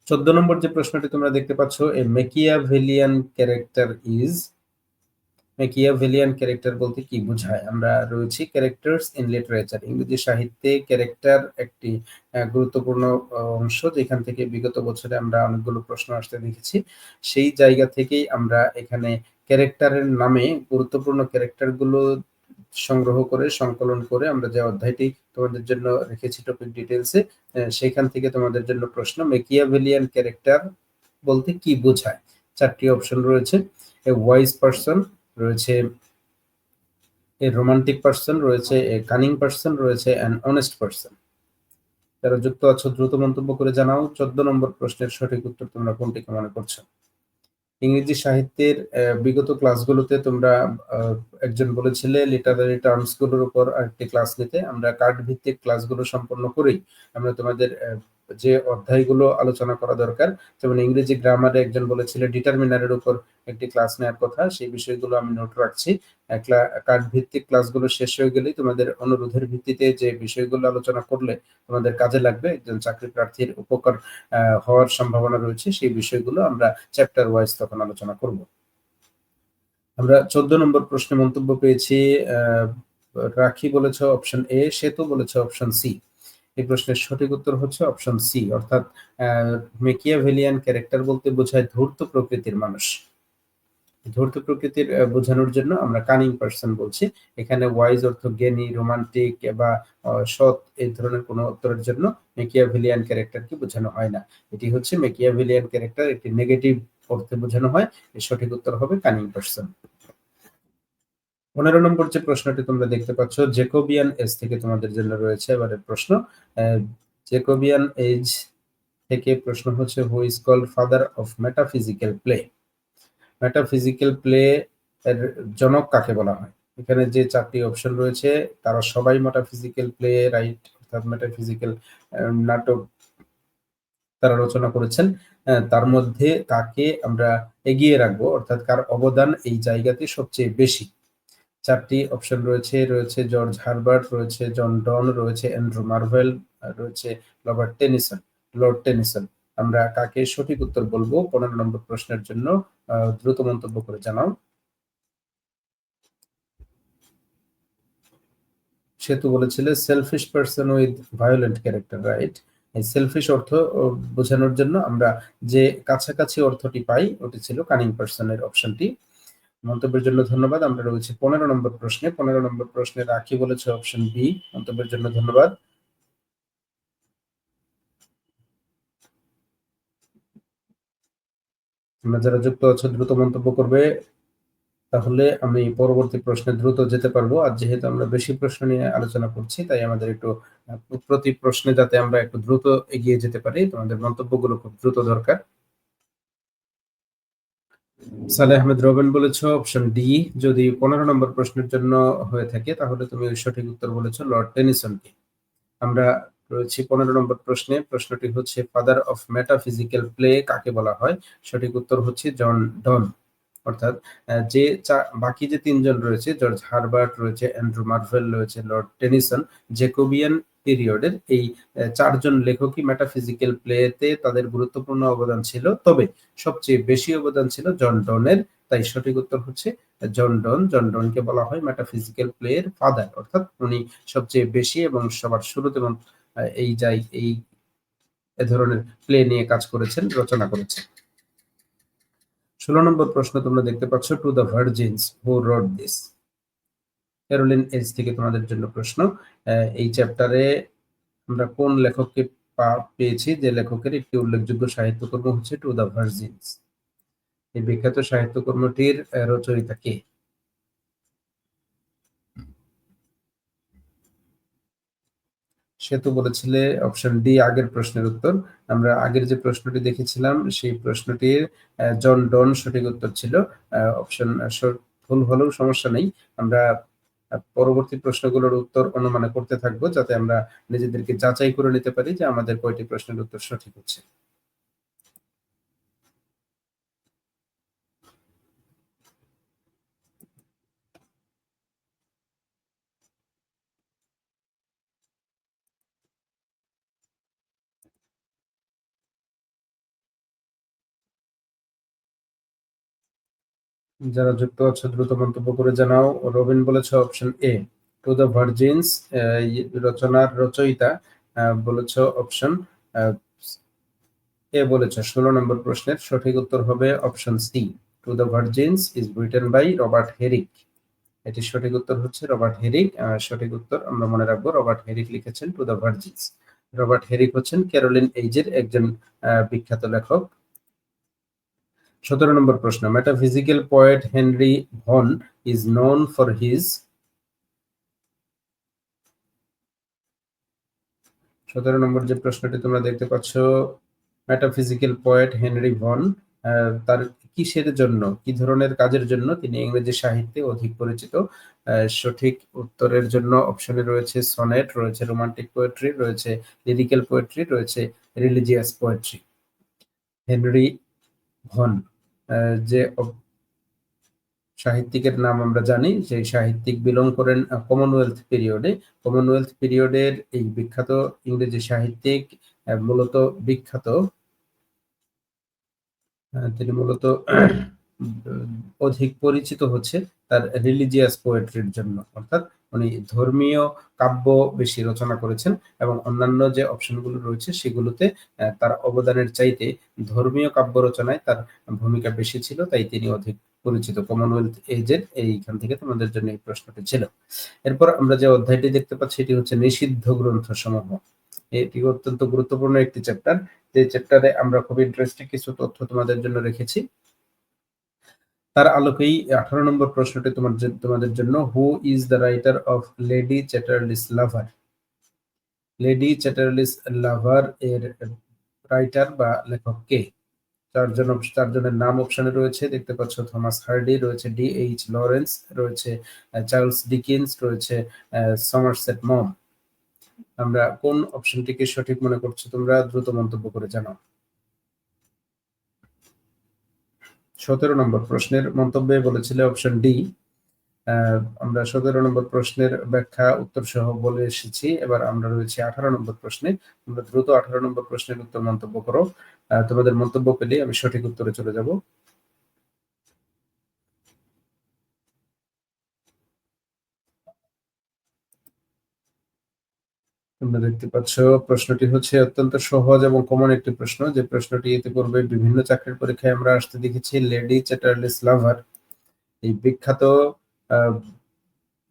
14 নম্বর যে প্রশ্নটি তোমরা দেখতে পাচ্ছ, a Machiavellian character is, Machiavellian character বলতে কি বোঝায়? আমরা রয়েছি ক্যারেক্টার্স ইন লিটারেচার, ইংরেজি সাহিত্যে ক্যারেক্টার একটি গুরুত্বপূর্ণ অংশ, যেখান থেকে বিগত বছরে আমরা অনেকগুলো প্রশ্ন আসতে দেখেছি। সেই জায়গা থেকেই আমরা এখানে ক্যারেক্টারের নামে গুরুত্বপূর্ণ ক্যারেক্টারগুলো সংগ্রহ করে সংকলন করে আমরা যে অধ্যায়টি তোমাদের জন্য রেখেছি টপিক ডিটেইলসে, সেখান থেকে তোমাদের জন্য প্রশ্ন মেকিয়াভেলিয়ান ক্যারেক্টার বলতে কি বোঝায়? 4টি অপশন রয়েছে। এ ওয়াইজ পারসন রয়েছে, এ রোমান্টিক পারসন রয়েছে, এ কানিং পারসন রয়েছে, অ্যান অনেস্ট পারসন। যারা যুক্ত আছো দ্রুত মন্তব্য করে জানাও 14 নম্বর প্রশ্নের সঠিক উত্তর তোমরা কোনটিকে মনে করছো। ইংরেজি সাহিত্যের বিগত ক্লাসগুলোতে তোমরা একজন বলেছিলে লিটারারি টার্মস গুলোর উপর আরেকটি ক্লাস নিতে। আমরা কার্ড ভিত্তিক ক্লাসগুলো সম্পন্ন করেই আমরা তোমাদের যে অধ্যায়গুলো আলোচনা করা দরকার, যেমন ইংরেজি গ্রামারে একজন বলেছিলে ডিটারমিনারের উপর একটি ক্লাস নেওয়ার কথা, সেই বিষয়গুলো আমি নোট রাখছি। কার্ড ভিত্তিক ক্লাসগুলো শেষ হয়ে গেলেই তোমাদের অনুরোধের ভিত্তিতে যে বিষয়গুলো আলোচনা করলে তোমাদের কাজে লাগবে, একজন চাকরি প্রার্থীর উপকার হওয়ার সম্ভাবনা রয়েছে, সেই বিষয়গুলো আমরা চ্যাপ্টার ওয়াইজ তখন আলোচনা করব। আমরা 14 নম্বর প্রশ্নে মন্তব্য পেয়েছি, রাখি বলেছে অপশন এ, সেতু বলেছে অপশন সি। এই প্রশ্নের সঠিক উত্তর হচ্ছে অপশন সি, অর্থাৎ মেকিয়াভেলিয়ান ক্যারেক্টার বলতে বোঝায় ধূর্ত প্রকৃতির মানুষ। ধূর্ত প্রকৃতির বোঝানোর জন্য আমরা কানিং পারসন বলছি। এখানে ওয়াইজ অর্থ জ্ঞানী, রোমান্টিক বা সৎ এই ধরনের কোনো উত্তরের জন্য মেকিয়াভেলিয়ান ক্যারেক্টারকে বোঝানো হয় না। এটি হচ্ছে মেকিয়াভেলিয়ান ক্যারেক্টার একটি নেগেটিভ অর্থে বোঝানো হয়। এর সঠিক উত্তর হবে কানিং পারসন। 15 নম্বর যে প্রশ্নটি তোমরা দেখতে পাচ্ছ, জ্যাকোবিয়ান এজ থেকে তোমাদের জন্য রয়েছে এবারের প্রশ্ন। জ্যাকোবিয়ান এজ থেকে প্রশ্ন হচ্ছে, who is called father of metaphysical play? Metaphysical play এর জনক কাকে বলা হয়? এখানে যে 4টি অপশন রয়েছে তারা সবাই মেটাফিজিক্যাল প্লে রাইট, অর্থাৎ মেটাফিজিক্যাল নাটক তারা রচনা করেছেন। তার মধ্যে কাকে আমরা এগিয়ে রাখবো, অর্থাৎ কার অবদান এই জায়গাতে সবচেয়ে বেশি? 4টি অপশন রয়েছে, রয়েছে জর্জ হারবার্ট, রয়েছে জন ডন, রয়েছে অ্যান্ড্রু মার্ভেল, আর রয়েছে রবার্ট টেনিসন, লর্ড টেনিসন। আমরা কাকে সঠিক উত্তর বলবো 15 নম্বর প্রশ্নের জন্য দ্রুত মন্তব্য করে জানাও। সেতু বলেছিল selfish person with violent character, right? এই সেলফিশ অর্থ বোঝানোর জন্য আমরা যে কাছাকাছি অর্থটি পাই ওটি ছিল কানিং পারসনের অপশনটি। মন্তব্যের জন্য ধন্যবাদ। আমরা রয়েছে 15 নম্বর প্রশ্নে। 15 নম্বর প্রশ্নে রাখি বলেছে অপশন বি। মন্তব্যের জন্য ধন্যবাদ। তোমরা যারা যুক্ত আছো দ্রুত মন্তব্য করবে, তাহলে আমি পরবর্তী প্রশ্নে দ্রুত যেতে পারবো। আর যেহেতু আমরা বেশি প্রশ্ন নিয়ে আলোচনা করছি, তাই আমাদের একটু প্রতি প্রশ্নে যাতে আমরা একটু দ্রুত এগিয়ে যেতে পারি, তোমাদের মন্তব্যগুলো খুব দ্রুত দরকার। সালেহ আহমেদ রবেন বলেছ অপশন ডি। যদি 15 নম্বর প্রশ্নের জন্য হয়ে থাকে তাহলে তুমি সঠিক উত্তর বলেছ লর্ড টেনিসনকে। আমরা রয়েছি 15 নম্বর প্রশ্নে। প্রশ্নটি হচ্ছে ফাদার অফ মেটাফিজিক্যাল প্লে কাকে বলা হয়? সঠিক উত্তর হচ্ছে জন ডন। অর্থাৎ যে বাকি যে 3 জন রয়েছে, জর্জ হারবার্ট রয়েছে, অ্যান্ড্রু মার্ভেল রয়েছে, লর্ড টেনিসন, জ্যাকোবিয়ান পিরিয়ডের এই 4 জন লেখকই মেটাফিজিক্যাল প্লেতে তাদের গুরুত্বপূর্ণ অবদান ছিল। তবে সবচেয়ে বেশি অবদান ছিল জন ডনের। তাই সঠিক উত্তর হচ্ছে জন ডন। জন ডনকে বলা হয় মেটাফিজিক্যাল প্লে এর ফাদার, অর্থাৎ উনি সবচেয়ে বেশি এবং সবার শুরুতে এবং এই এ ধরনের প্লে নিয়ে কাজ করেছেন, রচনা করেছেন। 16 নম্বর প্রশ্ন তোমরা দেখতে পাচ্ছ, to the virgins who wrote this? Caroline age থেকে তোমাদের জন্য প্রশ্ন। এই চ্যাপ্টারে আমরা কোন লেখককে পেয়েছি, যে লেখকের একটি উল্লেখযোগ্য সাহিত্যকর্ম হচ্ছে টু দ্য ভার্জিনস? এই বিখ্যাত সাহিত্যকর্মটির রচয়িতা কে? সেতু বলেছিলে অপশন ডি আগের প্রশ্নের উত্তর। আমরা আগের যে প্রশ্নটি দেখেছিলাম সেই প্রশ্নটির জন ডন সঠিক উত্তর ছিল। অপশন ভুল হলেও সমস্যা নেই। আমরা পরবর্তী প্রশ্নগুলোর উত্তর অনুমানে করতে থাকবো, যাতে আমরা নিজেদেরকে যাচাই করে নিতে পারি যে আমাদের কয়টি প্রশ্নের উত্তর সঠিক হচ্ছে। যারা যুক্ত আছো দ্রুত মন্তব্য করে জানাও। রবিন বলেছে অপশন এ, টু দ্য ভার্জিনস। রচনার রচয়িতা বলেছ অপশন এ বলেছ। 16 নম্বর প্রশ্নের সঠিক উত্তর হবে option C, to the virgins is written by Robert Herrick. এটি সঠিক উত্তর হচ্ছে রবার্ট হেরিক। সঠিক উত্তর আমরা মনে রাখবো, রবার্ট হেরিক লিখেছেন to the virgins. Robert Herrick হচ্ছেন ক্যারোলিন এইজের একজন বিখ্যাত লেখক। 17 নম্বর প্রশ্ন, metaphysical poet Henry Vaughan is known for his. 17 নম্বর যে প্রশ্নটি তোমরা দেখতে পাচ্ছ, মেটাফিজিক্যাল পোয়েট হেনরি ভন তার কিসের জন্য, কি ধরনের কাজের জন্য তিনি ইংরেজি সাহিত্যে অধিক পরিচিত? সঠিক উত্তরের জন্য অপশনে রয়েছে সনেট, রয়েছে রোমান্টিক পোয়েট্রি, রয়েছে লিরিক্যাল পোয়েট্রি, রয়েছে রিলিজিয়াস পোয়েট্রি। হেনরি ভন যে সাহিত্যিকের নাম আমরা জানি, সেই সাহিত্যিক বিলং করেন কমনওয়েলথ পিরিয়ডে। কমনওয়েলথ পিরিয়ডের এই বিখ্যাত ইংরেজি সাহিত্যিক মূলত বিখ্যাত, তিনি মূলত অধিক পরিচিত হচ্ছে তার রিলিজিয়াস পোয়েট্রির জন্য, অর্থাৎ উনি ধর্মীয় কাব্য বেশি রচনা করেছেন এবং অন্যান্য যে অপশনগুলো রয়েছে সেগুলোতে তার অবদানের চাইতে ধর্মীয় কাব্য রচনায় তার ভূমিকা বেশি ছিল, তাই তিনি অধিক পরিচিত। কমনওয়েলথ এজের এইখান থেকে তোমাদের জন্য এই প্রশ্নটি ছিল। এরপর আমরা যে অধ্যায়টি দেখতে পাচ্ছি এটি হচ্ছে নিষিদ্ধ গ্রন্থ সমূহ। এটি অত্যন্ত গুরুত্বপূর্ণ একটি চ্যাপ্টার, যে চ্যাপ্টারে আমরা খুব ইন্টারেস্টিং কিছু তথ্য তোমাদের জন্য রেখেছি। তার আলোকেই 18 নম্বর প্রশ্নটি তোমাদের জন্য, who is the writer of Lady Chatterley's lover. Lady Chatterley's lover এর রাইটার বা লেখক কে? চারজনের নাম অপশনে রয়েছে, দেখতে পাচ্ছ। থমাস হার্ডি, রয়েছে ডি.এইচ. লরেন্স, রয়েছে চার্লস ডিকিন্স, রয়েছে সমারসেট মম। আমরা কোন অপশনটিকে সঠিক মনে করছো তোমরা দ্রুত মন্তব্য করে জানাও। 17 নম্বর প্রশ্নের মন্তব্যে বলেছিলে অপশন ডি। আমরা 17 নম্বর প্রশ্নের ব্যাখ্যা উত্তর সহ বলে এসেছি। এবার আমরা রয়েছে 18 নম্বর প্রশ্নে। তোমরা দ্রুত 18 নম্বর প্রশ্নের উত্তর মন্তব্য করো। তোমাদের মন্তব্য পেলে আমি সঠিক উত্তরে চলে যাব। তোমরা দেখতে পাচ্ছ প্রশ্নটি হচ্ছে অত্যন্ত সহজ এবং কমন একটি প্রশ্ন, যে প্রশ্নটি এতে পূর্বে বিভিন্ন চাকরির পরীক্ষায় আমরা আসতে দেখেছি। লেডি চ্যাটারলিস লাভার এই বিখ্যাত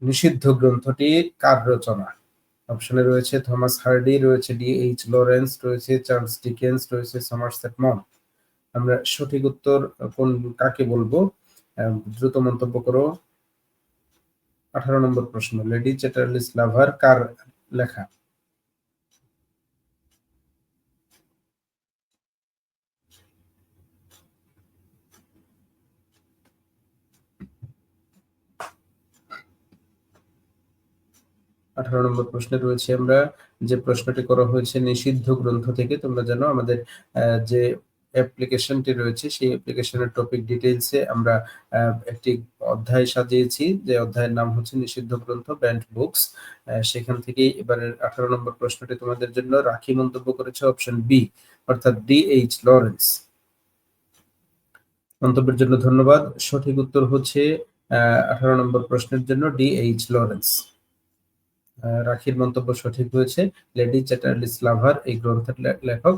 নিষিদ্ধ গ্রন্থটি কার রচনা? অপশনে রয়েছে থমাস হার্ডি, রয়েছে ডি.এইচ. লরেন্স, রয়েছে চার্লস ডিকেন্স, রয়েছে সমারসেট মম। আমরা সঠিক উত্তর কোন কাকে বলবো দ্রুত মন্তব্য করো। 18 নম্বর প্রশ্ন, লেডি চ্যাটারলিস লাভার কার লেখা? 18 নম্বর প্রশ্নে রয়েছে আমরা, যে প্রশ্নটি করা হয়েছে নিষিদ্ধ গ্রন্থ থেকে। তোমরা জানো আমাদের যে অ্যাপ্লিকেশনটি রয়েছে সেই অ্যাপ্লিকেশনের টপিক ডিটেইলসে আমরা একটি অধ্যায় সাজিয়েছি, যে অধ্যায়ের নাম হচ্ছে নিষিদ্ধ গ্রন্থ ব্যান্ড বুকস। সেখান থেকেই এবারের 18 নম্বর প্রশ্নটি তোমাদের জন্য। রাখি মন্তব্য করেছে অপশন বি, অর্থাৎ ডি.এইচ. লরেন্স। মন্তব্যের জন্য ধন্যবাদ। সঠিক উত্তর হচ্ছে 18 নম্বর প্রশ্নের জন্য ডি.এইচ. লরেন্স। রাখির মন্তব্য সঠিক হয়েছে। লেডি চ্যাটারলিস লাভার এই গ্রন্থের লেখক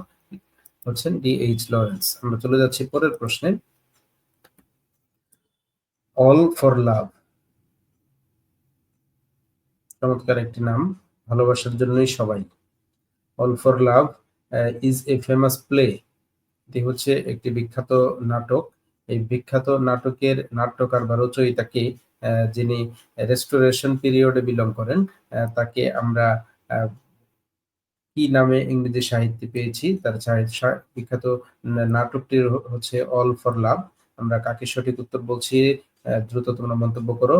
হচ্ছেন ডি.এইচ. লরেন্স। আমরা চলে যাচ্ছি পরের প্রশ্নে। অল ফর লাভ, চমৎকার একটি নাম, ভালোবাসার জন্যই সবাই। All for love is a famous play, এটি হচ্ছে একটি বিখ্যাত নাটক। এই বিখ্যাত নাটকের নাট্যকার বা রচয়িতা কে? যিনি রেস্টোরেশন পিরিয়ডে বিলং করেন, তাকে আমরা কি নামে ইংরেজি সাহিত্যে পেয়েছি? তার বিখ্যাত নাটকটির হচ্ছে অল ফর লাভ। আমরা কাকে সঠিক উত্তর বলছি দ্রুত তোমরা মন্তব্য করো।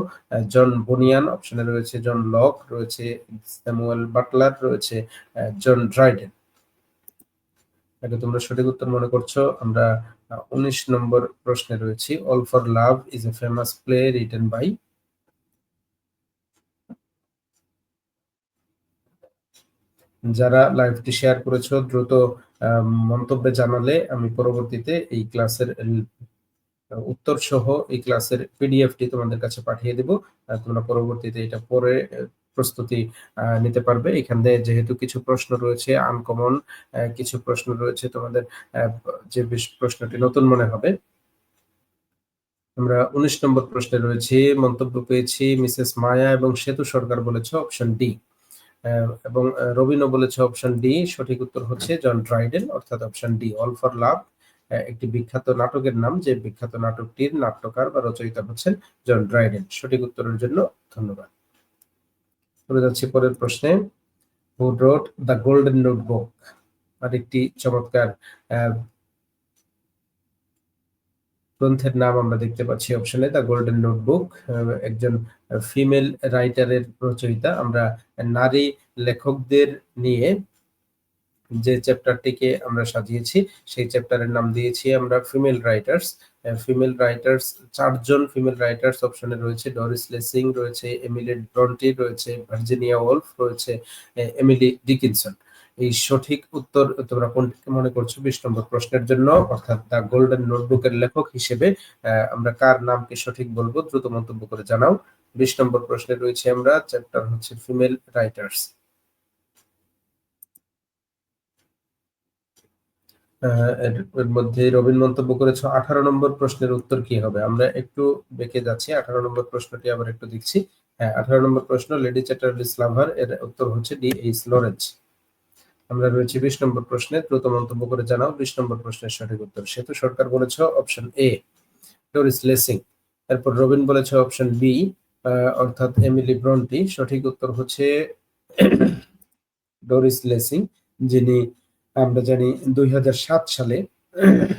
জন বুনিয়ান, অপশনে রয়েছে জন লক, রয়েছে স্যামুয়েল বাটলার, রয়েছে জন ড্রাইডেন। এটা তোমরা সঠিক উত্তর মনে করছো। আমরা 19 নম্বর প্রশ্নে রয়েছি। All for love is a famous play written by. যারা লাইভটি শেয়ার করেছো দ্রুত মন্তব্যে জানালে আমি পরবর্তীতে এই ক্লাসের উত্তর সহ এই ক্লাসের পিডিএফটি তোমাদের কাছে পাঠিয়ে দেব। তোমরা পরবর্তীতে এটা পড়ে প্রস্তুতি নিতে পারবে। এখানে যেহেতু কিছু প্রশ্ন রয়েছে আনকমন, কিছু প্রশ্ন রয়েছে তোমাদের যে প্রশ্নটি নতুন মনে হবে। আমরা ১৯ নম্বর প্রশ্নে রয়েছি, মন্তব্য পেয়েছি মিসেস মায়া এবং সেতু সরকার বলেছে অপশন ডি, এবং রবিনও বলেছে অপশন ডি। সঠিক উত্তর হচ্ছে জন ড্রাইডেন, অর্থাৎ অপশন ডি, অল ফর লাভ, একটি বিখ্যাত নাটকের নাম, যে বিখ্যাত নাটকটির নাট্যকার বা রচয়িতা হচ্ছেন জন ড্রাইডেন। সঠিক উত্তরের জন্য ধন্যবাদ। চলে যাচ্ছি পরের প্রশ্নে। হু রোট দ্য গোল্ডেন নোটবুক? আরেকটি চমৎকার গ্রন্থের নাম আমরা দেখতে পাচ্ছি অপশনে, দ্য গোল্ডেন নোটবুক। একজন ফিমেল রাইটারের রচয়িতা। আমরা নারী লেখকদের নিয়ে যে চ্যাপ্টারটিকে আমরা সাজিয়েছি সেই চ্যাপ্টারের নাম দিয়েছি আমরা ফিমেল রাইটার্স। ফিমেল রাইটার্স, 4 জন ফিমেল রাইটার্স অপশনে রয়েছে। ডরিস লেসিং রয়েছে, এমিলি ব্রন্টি রয়েছে, ভার্জিনিয়া ওলফ রয়েছে, এমিলি ডিকিনসন। এই সঠিক উত্তর তোমরা কোনটিকে মনে করছো 20 নম্বর প্রশ্নের জন্য, অর্থাৎ দ্য গোল্ডেন নোটবুকের লেখক হিসেবে আমরা কার নামকে সঠিক বলবো দ্রুত মন্তব্য করে জানাও। 20 নম্বর প্রশ্নে রয়েছে আমরা, চ্যাপ্টার হচ্ছে ফিমেল রাইটার্স। এর মধ্যে রবিন মন্তব্য করেছে 18 নম্বর প্রশ্নের উত্তর কি হবে? আমরা একটু বেঁকে যাচ্ছি, 18 নম্বর প্রশ্নটি আবার একটু দেখছি। হ্যাঁ, 18 নম্বর প্রশ্ন, লেডি চ্যাটার্লিস লাভার, এর উত্তর হচ্ছে ডি এইচ লরেন্স। আমরা রয়েছে 20 নম্বর প্রশ্নে, দ্রুত মন্তব্য করে জানাও 20 নম্বর প্রশ্নের সঠিক উত্তর। সেতু সরকার বলেছে অপশন এ, ডরিস লেসিং। এরপর রবিন বলেছে অপশন বি, অর্থাৎ এমিলি ব্রন্টি। সঠিক উত্তর হচ্ছে ডরিস লেসিং, যিনি আমরা জানি 2007 সালে,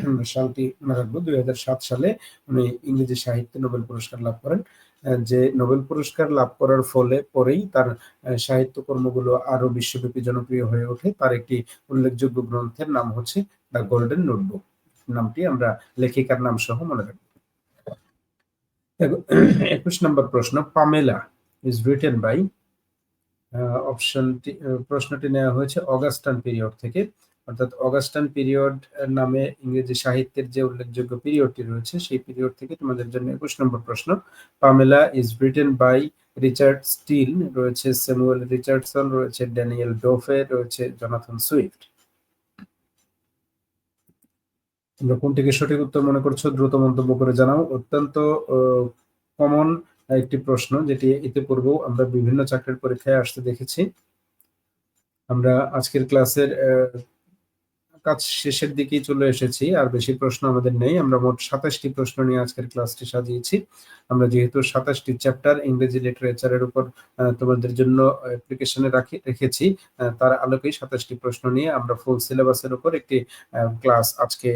আমরা সালটি মনে রাখবো, 2007 সালে উনি ইংরেজি সাহিত্যে নোবেল পুরস্কার লাভ করেন। যে নোবেল পুরস্কার লাভ করার ফলে পরেই তার সাহিত্য কর্মগুলো আরো বিশ্বব্যাপী জনপ্রিয় হয়ে ওঠে। তার একটি উল্লেখযোগ্য গ্রন্থের নাম হচ্ছে দ্য গোল্ডেন নোটবুক। নামটি আমরা লেখিকার নাম সহ মনে রাখবো। 21 নম্বর প্রশ্ন, পামেলা ইজ রিটেন বাই, অপশনটি, প্রশ্নটি নেওয়া হয়েছে অগাস্টান পিরিয়ড থেকে, অর্থাৎ অগাস্টান পিরিয়ড নামে ইংরেজি সাহিত্যের যে উল্লেখযোগ্য পিরিয়ডটি রয়েছে সেই পিরিয়ড থেকে তোমাদের জন্য 21 নম্বর প্রশ্ন। Pamela is written by Richard Steele রয়েছে, স্যামুয়েল রিচার্ডসন রয়েছে, ড্যানিয়েল ডোফে রয়েছে, জনাথন সুইফট। তোমরা কোনটিকে সঠিক উত্তর মনে করছো দ্রুত মন্তব্য করে জানাও। অত্যন্ত কমন একটি প্রশ্ন, যেটি ইতিপূর্বেও আমরা বিভিন্ন চাকরির পরীক্ষায় আসতে দেখেছি। আমরা আজকের ক্লাসের কাজ শেষের দিকেই চলে এসেছি, আর বেশি প্রশ্ন আমাদের নেই। আমরা মোট 27টি প্রশ্ন নিয়ে আজকের ক্লাসটি সাজিয়েছি। আমরা যেহেতু 27টি চ্যাপ্টার ইংরেজি লিটারেচারের উপর তোমাদের জন্য অ্যাপ্লিকেশনে রেখেছি, তার আলোকেই 27টি প্রশ্ন নিয়ে আমরা ফুল সিলেবাসের উপর একটি ক্লাস আজকে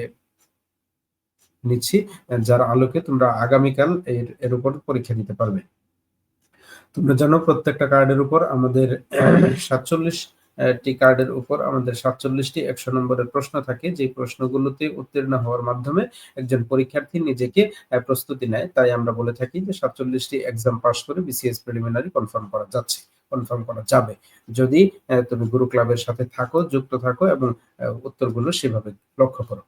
নিচ্ছি, যার আলোকে তোমরা আগামীকাল এর উপর পরীক্ষা দিতে পারবে। তোমরা জানো প্রত্যেকটা কার্ডের উপর আমাদের 47টি কার্ডের উপর আমাদের 47টি 100 নম্বরের প্রশ্ন থাকে, যে প্রশ্নগুলোতে উত্তীর্ণ হওয়ার মাধ্যমে একজন পরীক্ষার্থী নিজেকে প্রস্তুতি নেয়। তাই আমরা বলে থাকি যে 47টি এক্সাম পাস করে বিসিএস প্রিলিমিনারি কনফার্ম করা যাবে, যদি তুমি গুরু ক্লাবের সাথে থাকো, যুক্ত থাকো এবং উত্তরগুলো সেভাবে লক্ষ্য করো।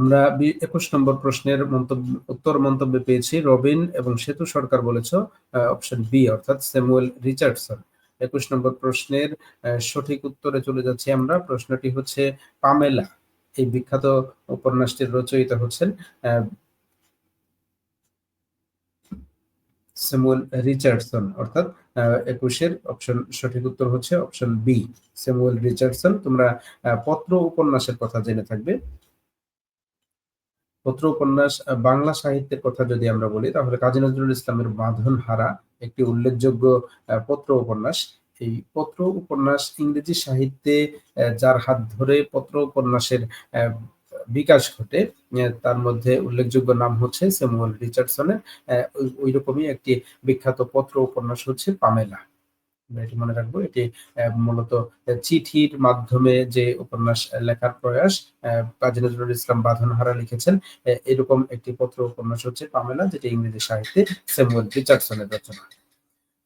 আমরা 21 নম্বর প্রশ্নের উত্তর মন্তব্যে পেয়েছি রবিন এবং সেতু সরকার বলেছ অপশন বি, অর্থাৎ স্যামুয়েল রিচার্ডসন। 21 নম্বর প্রশ্নের সঠিক উত্তরে চলে যাচ্ছি আমরা। প্রশ্নটি হচ্ছে পামেলা, এই বিখ্যাত উপন্যাসটির রচয়িতা হচ্ছেন স্যামুয়েল রিচার্ডসন, অর্থাৎ 21-এর অপশন সঠিক উত্তর হচ্ছে অপশন বি, স্যামুয়েল রিচার্ডসন। তোমরা পত্র উপন্যাসের কথা জেনে থাকবে। পত্র উপন্যাস, বাংলা সাহিত্যের কথা যদি আমরা বলি তাহলে কাজী নজরুল ইসলামের বাঁধনহারা একটি উল্লেখযোগ্য পত্র উপন্যাস। এই পত্র উপন্যাস ইংরেজি সাহিত্যে যার হাত ধরে পত্র উপন্যাসের বিকাশ ঘটে, তার মধ্যে উল্লেখযোগ্য নাম হচ্ছে স্যামুয়েল রিচার্ডসনের। ওই রকমই একটি বিখ্যাত পত্র উপন্যাস হচ্ছে পামেলা। এটি মনে রাখবো। এটি মূলত চিঠির মাধ্যমে যে উপন্যাস লেখার প্রয়াস, কাজী নজরুল ইসলাম বাঁধনহারা লিখেছেন। এরকম একটি পত্র উপন্যাস হচ্ছে পামেলা, যেটি ইংরেজি সাহিত্যে স্যামুয়েল রিচার্ডসনের রচনা।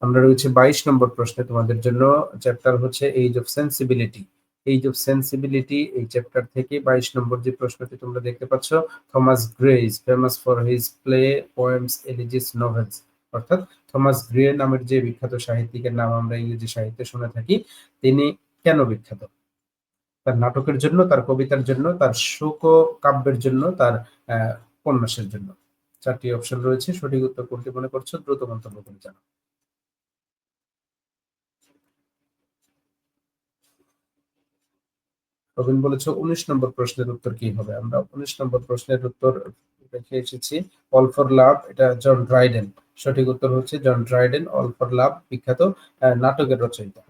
আমরা রয়েছে 22 নম্বর প্রশ্নে তোমাদের জন্য, চ্যাপ্টার হচ্ছে age of sensibility. Age of sensibility এই চ্যাপ্টার থেকে 22 নম্বর যে প্রশ্নটি তোমরা দেখতে পাচ্ছ, Thomas Gray is famous for his play, poems, elegies, novels. অর্থাৎ থমাস গ্রে নামের যে বিখ্যাত সাহিত্যিকের নাম আমরা ইংরেজি সাহিত্যে শুনে থাকি, তিনি কেন বিখ্যাত? তার নাটকের জন্য, তার কবিতার জন্য, তার শোক কাব্যের জন্য, তার উপন্যাসের জন্য। 4টি অপশন রয়েছে, সঠিক উত্তর কোনটি মনে করছো দ্রুত মন্তব্য করে জানাও। রবিন বলেছ 19 নম্বর প্রশ্নের উত্তর কি হবে? আমরা 19 নম্বর প্রশ্নের উত্তর দেখে এসেছি, অল ফর লাভ, এটা জন ড্রাইডেন। সঠিক উত্তর হচ্ছে John Dryden, all for love বিখ্যাত নাটকের রচয়িতা।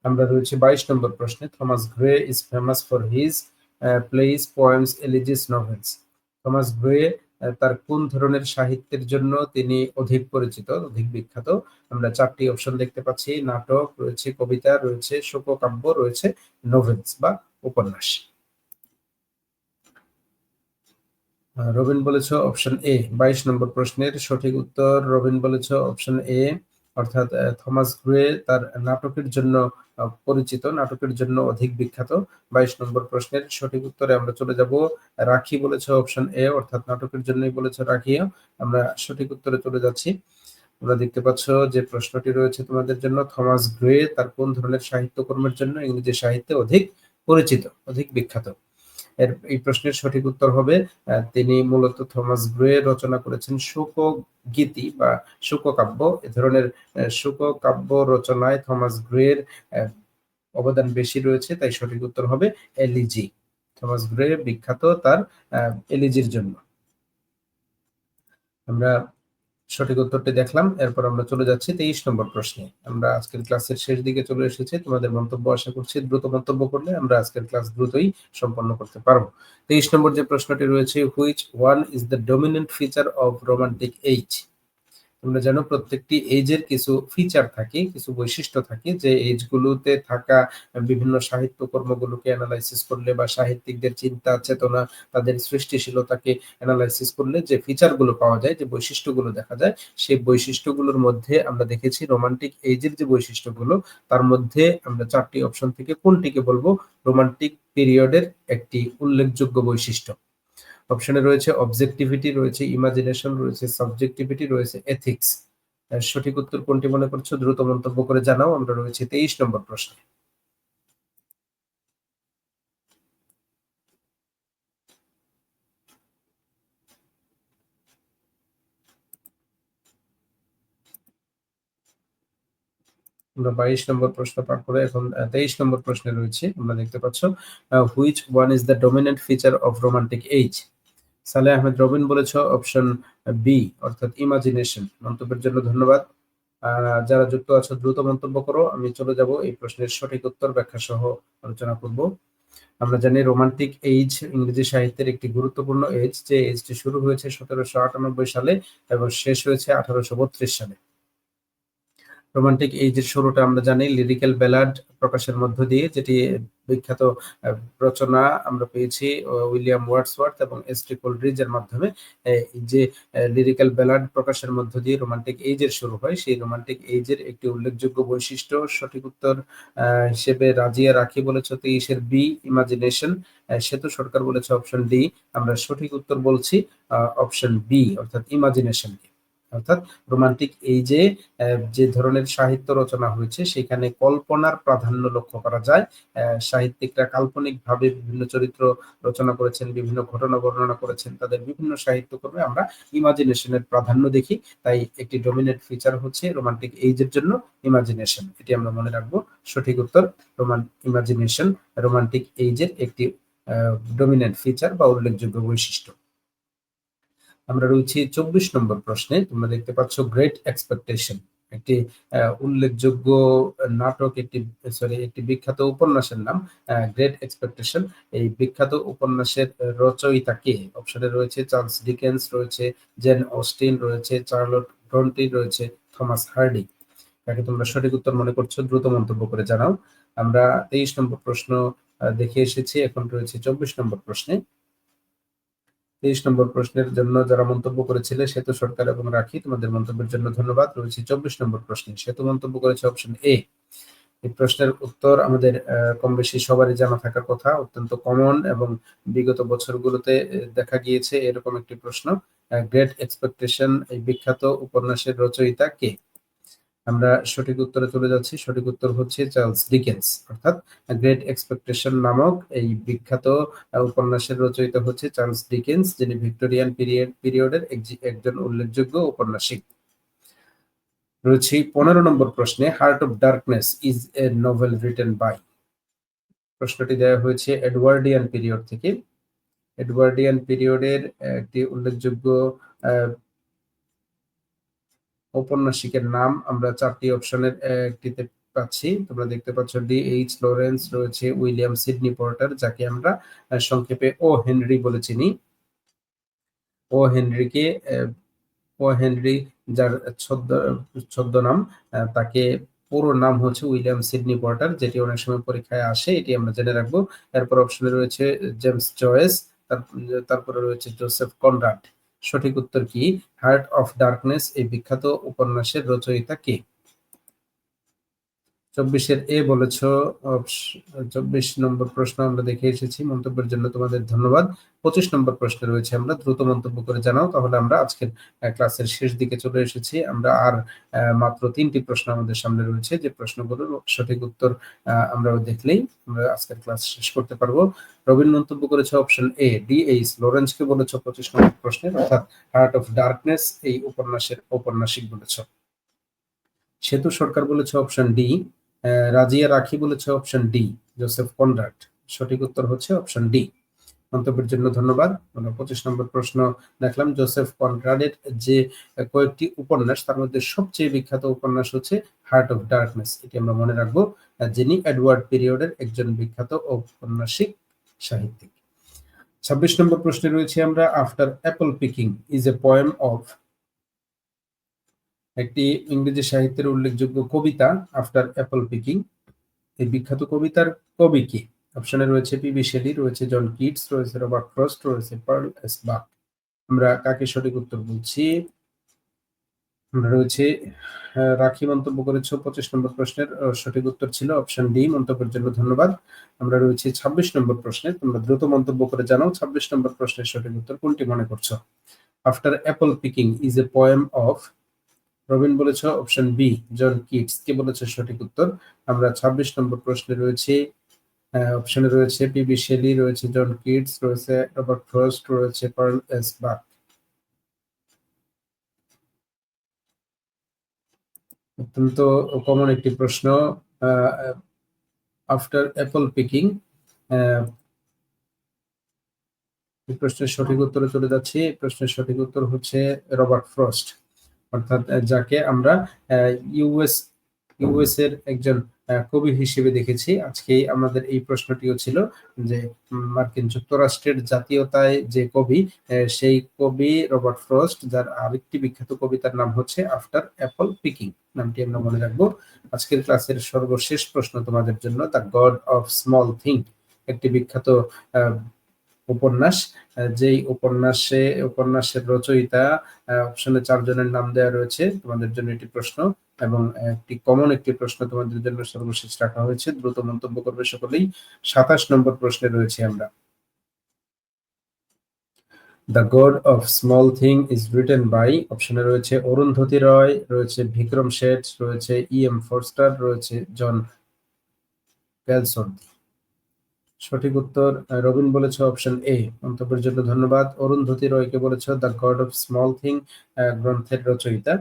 আমরা রয়েছে 22 নম্বর প্রশ্নে, Thomas Gray is famous for his plays, poems, elegies, novels. Thomas Gray তার কোন ধরনের সাহিত্যের জন্য তিনি অধিক পরিচিত, অধিক বিখ্যাত? আমরা 4টি অপশন দেখতে পাচ্ছি, নাটক রয়েছে, কবিতা রয়েছে, শোককাব্য রয়েছে, নোভেলস বা উপন্যাস। রবিন বলেছ অপশন এ। 22 নম্বর প্রশ্নের সঠিক উত্তর রবিন বলেছ অপশন এ, অর্থাৎ থমাস গ্রে তার নাটকের জন্য পরিচিত, নাটকের জন্য অধিক বিখ্যাত। 22 নম্বর প্রশ্নের সঠিক উত্তরে আমরা চলে যাব। রাখি বলেছ অপশন এ, অর্থাৎ নাটকের জন্যই বলেছ রাখিও। আমরা সঠিক উত্তরে চলে যাচ্ছি। তোমরা দেখতে পাচ্ছ যে প্রশ্নটি রয়েছে তোমাদের জন্য, থমাস গ্রে তার কোন ধরনের সাহিত্যকর্মের জন্য ইংরেজি সাহিত্যে অধিক পরিচিত, অধিক বিখ্যাত? এই প্রশ্নের সঠিক উত্তর হবে তিনি মূলত থমাস গ্রে রচনা করেছেন শোকগীতি বা শোককাব্য। এ ধরনের শোককাব্য রচনায় থমাস গ্রের অবদান বেশি রয়েছে, তাই সঠিক উত্তর হবে এলিজি। থমাস গ্রে বিখ্যাত তার এলিজির জন্য। আমরা সঠিক উত্তরটি দেখলাম, এরপর আমরা চলে যাচ্ছি 23 নম্বর প্রশ্নে। আমরা আজকের ক্লাসের শেষ দিকে চলে এসেছি, তোমাদের মন্তব্য আশা করছি দ্রুত মন্তব্য করলে আমরা আজকের ক্লাস দ্রুতই সম্পন্ন করতে পারবো। 23 নম্বর যে প্রশ্নটি রয়েছে, which one is the dominant feature of romantic age? তোমরা জানো প্রত্যেকটি এজের কিছু ফিচার থাকে, কিছু বৈশিষ্ট্য থাকে, যে এজগুলোতে থাকা বিভিন্ন সাহিত্য কর্মগুলোকে অ্যানালাইসিস করলে বা সাহিত্যিকদের চিন্তা চেতনা, তাদের সৃষ্টিশীলতাকে অ্যানালাইসিস করলে যে ফিচারগুলো পাওয়া যায়, যে বৈশিষ্ট্যগুলো দেখা যায়, সেই বৈশিষ্ট্যগুলোর মধ্যে আমরা দেখেছি রোমান্টিক এজের যে বৈশিষ্ট্যগুলো, তার মধ্যে আমরা 4টি অপশন থেকে কোনটিকে বলবো রোমান্টিক পিরিয়ডের একটি উল্লেখযোগ্য বৈশিষ্ট্য? অপশনে রয়েছে অবজেক্টিভিটি, রয়েছে ইমাজিনেশন, রয়েছে সাবজেক্টিভিটি, রয়েছে এথিক্স। সঠিক উত্তর কোনটি মনে করছো দ্রুত মন্তব্য করে জানাও। আমরা রয়েছে 23 নম্বর প্রশ্নে। আমরা 22 নম্বর প্রশ্ন পার করে এখন 23 নম্বর প্রশ্নে রয়েছে। আমরা দেখতে পাচ্ছ, which one is the dominant feature of romantic age? Saleh Ahmed Robin বলেছ অপশন বি, অর্থাৎ ইমাজিনেশন। মন্তব্যের জন্য ধন্যবাদ। যারা যুক্ত আছো দ্রুত মন্তব্য করো, আমি চলে যাব এই প্রশ্নের সঠিক উত্তর ব্যাখ্যা সহ আলোচনা করব। আমরা জানি রোমান্টিক এইজ ইংরেজি সাহিত্যের একটি গুরুত্বপূর্ণ এজ, যে এজটি শুরু হয়েছে 1798 সালে এবং শেষ হয়েছে 1832 সালে। রোমান্টিক এইজের শুরুটা আমরা জানি লিরিক্যাল ব্যালাড প্রকাশের মধ্য দিয়ে, যেটি বিখ্যাত রচনা আমরা পেয়েছি উইলিয়াম ওয়ার্ডসওয়ার্থ এবং এস.টি. কোলরিজের মাধ্যমে। এই যে লিরিক্যাল ব্যালাড প্রকাশের মধ্য দিয়ে রোমান্টিক এইজের শুরু হয়, সেই রোমান্টিক এইজের একটি উল্লেখযোগ্য বৈশিষ্ট্য সঠিক উত্তর হিসেবে রাজিয়া রাখি বলেছে 23-এর বি, ইমাজিনেশন। সেতু সরকার বলেছে অপশন ডি। আমরা সঠিক উত্তর বলছি অপশন বি, অর্থাৎ ইমাজিনেশন। অর্থাৎ রোমান্টিক এইজে যে ধরনের সাহিত্য রচনা হয়েছে সেখানে কল্পনার প্রাধান্য লক্ষ্য করা যায়। সাহিত্যিকরা কাল্পনিকভাবে বিভিন্ন চরিত্র রচনা করেছেন, বিভিন্ন ঘটনা বর্ণনা করেছেন, তাদের বিভিন্ন সাহিত্যকর্মে আমরা ইমাজিনেশনের প্রাধান্য দেখি। তাই একটি ডমিনেন্ট ফিচার হচ্ছে রোমান্টিক এইজের জন্য ইমাজিনেশন, এটি আমরা মনে রাখবো। সঠিক উত্তর ইমাজিনেশন রোমান্টিক এইজের একটি ডমিনেন্ট ফিচার বা উল্লেখযোগ্য বৈশিষ্ট্য। আমরা রয়েছি 24 নম্বর প্রশ্নে। তোমরা দেখতে পাচ্ছ গ্রেট এক্সপেকটেশন একটি উল্লেখযোগ্য নাটক, একটি বিখ্যাত উপন্যাসের নাম গ্রেট এক্সপেকটেশন। এই বিখ্যাত উপন্যাসের রচয়িতা কে? অপশনে রয়েছে চার্লস ডিকেন্স, রয়েছে জেন অস্টিন, রয়েছে চার্লট ব্রন্টি, রয়েছে থমাস হার্ডি। তাকে তোমরা সঠিক উত্তর মনে করছো দ্রুত মন্তব্য করে জানাও। আমরা 23 নম্বর প্রশ্ন দেখে এসেছি, এখন রয়েছে 24 নম্বর প্রশ্নে। 23 নম্বর প্রশ্নের জন্য যারা মন্তব্য করেছিলে সেতু সরকার এবং রাখি, তোমাদের মন্তব্যের জন্য ধন্যবাদ। রয়েছে 24 নম্বর প্রশ্নে। সেতু মন্তব্য করেছে অপশন এ, এই প্রশ্নের উত্তর আমাদের কম বেশি সবারই জানা থাকার কথা, অত্যন্ত কমন এবং বিগত বছরগুলোতে দেখা গিয়েছে এরকম একটি প্রশ্ন। গ্রেট এক্সপেকটেশন এই বিখ্যাত উপন্যাসের রচয়িতা কে? আমরা সঠিক উত্তরে চলে যাচ্ছি। সঠিক উত্তর হচ্ছে চার্লস ডিকেন্স। অর্থাৎ গ্রেট এক্সপেকটেশন নামক এই বিখ্যাত উপন্যাসের রচয়িতা হচ্ছে চার্লস ডিকেন্স, যিনি ভিক্টোরিয়ান পিরিয়ডের একজন উল্লেখযোগ্য ঔপন্যাসিক। রয়েছে 15 নম্বর প্রশ্নে, heart of darkness is a novel written by. প্রশ্নটি দেওয়া হয়েছে এডওয়ার্ডিয়ান পিরিয়ড থেকে। এডওয়ার্ডিয়ান পিরিয়ডের একটি উল্লেখযোগ্য ঔপন্যাসিকের নাম আমরা 4টি অপশনের একটিতে পাচ্ছি। তোমরা দেখতে পাচ্ছ ডি.এইচ. লরেন্স, রয়েছে উইলিয়াম সিডনি পর্টার, যাকে আমরা সংক্ষেপে ও হেনরি বলে চিনি। ও হেনরিকে ও হেনরি যার ছদ্মনাম, তাকে পুরো নাম হচ্ছে উইলিয়াম সিডনি পর্টার, যেটি অনেক সময় পরীক্ষায় আসে, এটি আমরা জেনে রাখবো। এরপর অপশনে রয়েছে জেমস জয়েস, তারপরে রয়েছে জোসেফ কনরাড। সঠিক উত্তর কি? হার্ট অফ ডার্কনেস এই বিখ্যাত উপন্যাসের রচয়িতা কে? 24-এর এ বলেছ। 24 নম্বর প্রশ্ন আমরা দেখে এসেছি। মন্তব্যের জন্য তোমাদের ধন্যবাদ। 25 নম্বর প্রশ্নে রয়েছে, আমরা দ্রুত মন্তব্য করে জানাও। তাহলে আমরা আজকের ক্লাসের শেষ দিকে চলে এসেছি। আমরা আর মাত্র 3টি প্রশ্ন আমাদের সামনে রয়েছে, যে প্রশ্নগুলোর সঠিক উত্তর আমরা দেখলেই আমরা আজকের ক্লাস শেষ করতে পারবো। রবিন মন্তব্য করেছে অপশন এ, ডি.এইচ. লরেন্সকে বলেছ 25 নম্বর প্রশ্নের, অর্থাৎ হার্ট অফ ডার্কনেস এই উপন্যাসের ঔপন্যাসিক বলেছ। সেতু সরকার বলেছে অপশন ডি। রাজিয়া রাখি বলেছে অপশন ডি, জোসেফ কনরাড। সঠিক উত্তর হচ্ছে অপশন ডি। মন্তব্যের জন্য ধন্যবাদ। আমরা 25 নম্বর প্রশ্ন দেখলাম। জোসেফ কনরাডের যে কয়েকটি উপন্যাস, তার মধ্যে সবচেয়ে বিখ্যাত উপন্যাস হচ্ছে হার্ট অফ ডার্কনেস, এটি আমরা মনে রাখবো, যিনি এডওয়ার্ড পিরিয়ডের একজন বিখ্যাত ঔপন্যাসিক সাহিত্যিক। 26 নম্বর প্রশ্নে রয়েছে আমরা, after apple picking is a poem of. একটি ইংরেজি সাহিত্যের উল্লেখযোগ্য কবিতা আফটার অ্যাপল পিকিং, এই বিখ্যাত কবিতার কবি কে? অপশনে রয়েছে পি.বি. শেলি, রয়েছে জন কিটস, রয়েছে রবার্ট ফ্রস্ট, রয়েছে পার্ল এস বাক। আমরা কাকে সঠিক উত্তর বলছি? আমরা রয়েছে রাখি মন্তব্য করেছ 25 নম্বর প্রশ্নের, সঠিক উত্তর ছিল অপশন ডি। মন্তব্যের জন্য ধন্যবাদ। আমরা রয়েছে 26 নম্বর প্রশ্নে, তোমরা দ্রুত মন্তব্য করে জানাও 26 নম্বর প্রশ্নের সঠিক উত্তর কোনটি মনে করছো? After apple picking is a poem of. Robin বলেছ অপশন বি, জন কিটস। কে বলেছে সঠিক উত্তর? আমরা 26 নম্বর প্রশ্নে রয়েছে, অপশনে রয়েছে পি.বি. শেলি, রয়েছে জন কিটস, রয়েছে রবার্ট ফ্রস্ট, রয়েছে পার্ল এস বাক। অত্যন্ত কমন একটি প্রশ্ন। আফটার অ্যাপল পিকিং, এই প্রশ্নের সঠিক উত্তরে চলে যাচ্ছি। এই প্রশ্নের সঠিক উত্তর হচ্ছে রবার্ট ফ্রস্ট, অর্থাৎ যাকে আমরা ইউএস এর একজন কবি হিসেবে দেখেছি। আজকে আমাদের এই প্রশ্নটিও ছিল যে মার্কিন যুক্তরাষ্ট্রের জাতীয়তায় যে কবি, সেই কবি রবার্ট ফ্রস্ট, যার আরেকটি বিখ্যাত কবিতার নাম হচ্ছে আফটার অ্যাপল পিকিং। নামটি আমরা মনে রাখবো। আজকের ক্লাসের সর্বশেষ প্রশ্ন তোমাদের জন্য, the god of small thing, একটি বিখ্যাত উপন্যাস, যেই উপন্যাসের রচয়িতা, অপশনে 4 জনের নাম দেওয়া রয়েছে। তোমাদের জন্য এটি প্রশ্ন, এবং একটি কমন একটি প্রশ্ন তোমাদের জন্য সর্বশেষ রাখা হয়েছে, দ্রুত মন্তব্য করবে সকলেই। 27 নম্বর প্রশ্নে রয়েছে আমরা, the god of small things is written by. অপশনে রয়েছে অরুন্ধতী রয়, রয়েছে বিক্রম শেঠ, রয়েছে ই.এম. ফোরস্টার, রয়েছে জন গ্যালসওয়ার্থ। সঠিক উত্তর রবিন বলেছ অপশন এ। মন্তব্যের জন্য ধন্যবাদ। অরুন্ধতী রয়কে বলেছ the god of small thing গ্রন্থের রচয়িতা।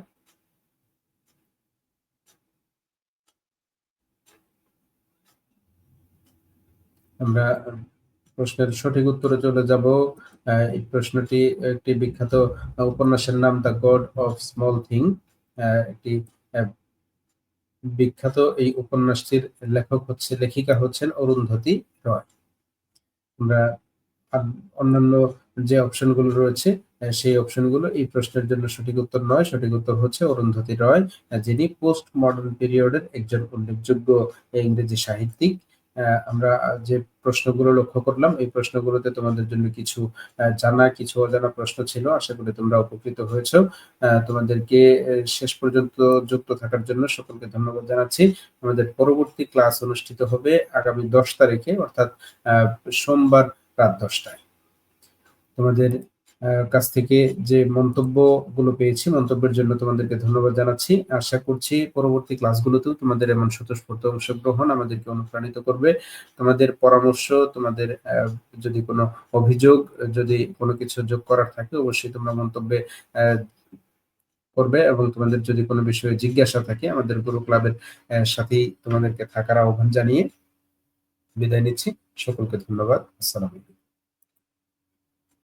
আমরা প্রশ্নের সঠিক উত্তরে চলে যাব। এই প্রশ্নটি একটি বিখ্যাত উপন্যাসের নাম, the god of small thing. একটি বিখ্যাত এই উপন্যাসটির লেখিকা হচ্ছেন অরুন্ধতী রয়। আমরা অন্যান্য যে অপশনগুলো রয়েছে, সেই অপশনগুলো এই প্রশ্নের জন্য সঠিক উত্তর নয়। সঠিক উত্তর হচ্ছে অরুন্ধতী রয়, যিনি পোস্ট মডার্ন পিরিয়ডের একজন উল্লেখযোগ্য ইংরেজি সাহিত্যিক। আমরা যে প্রশ্নগুলো লক্ষ্য করলাম এই প্রশ্নগুলোতে তোমাদের জন্য কিছু জানা কিছু অজানা প্রশ্ন ছিল। আশা করি তোমরা উপকৃত হয়েছো। তোমাদেরকে শেষ পর্যন্ত যুক্ত থাকার জন্য সকলকে ধন্যবাদ জানাচ্ছি। আমাদের পরবর্তী ক্লাস অনুষ্ঠিত হবে আগামী 10 তারিখে, অর্থাৎ সোমবার রাত 10টায়। তোমাদের কাছ থেকে যে মন্তব্যগুলো পেয়েছি, মন্তব্যের জন্য তোমাদেরকে ধন্যবাদ জানাচ্ছি। আশা করছি পরবর্তী ক্লাসগুলোতেও তোমাদের এমন স্বতঃস্ফূর্ত অংশগ্রহণ আমাদেরকে অনুপ্রাণিত করবে। তোমাদের পরামর্শ, তোমাদের যদি কোনো অভিযোগ, যদি কোনো কিছু যোগ করার থাকে, অবশ্যই তোমরা মন্তব্যে করবে, এবং তোমাদের যদি কোনো বিষয়ে জিজ্ঞাসা থাকে আমাদের গুরু ক্লাবের সাথেই তোমাদেরকে থাকার আহ্বান জানিয়ে বিদায় নিচ্ছি। সকলকে ধন্যবাদ। আসসালামু আলাইকুম।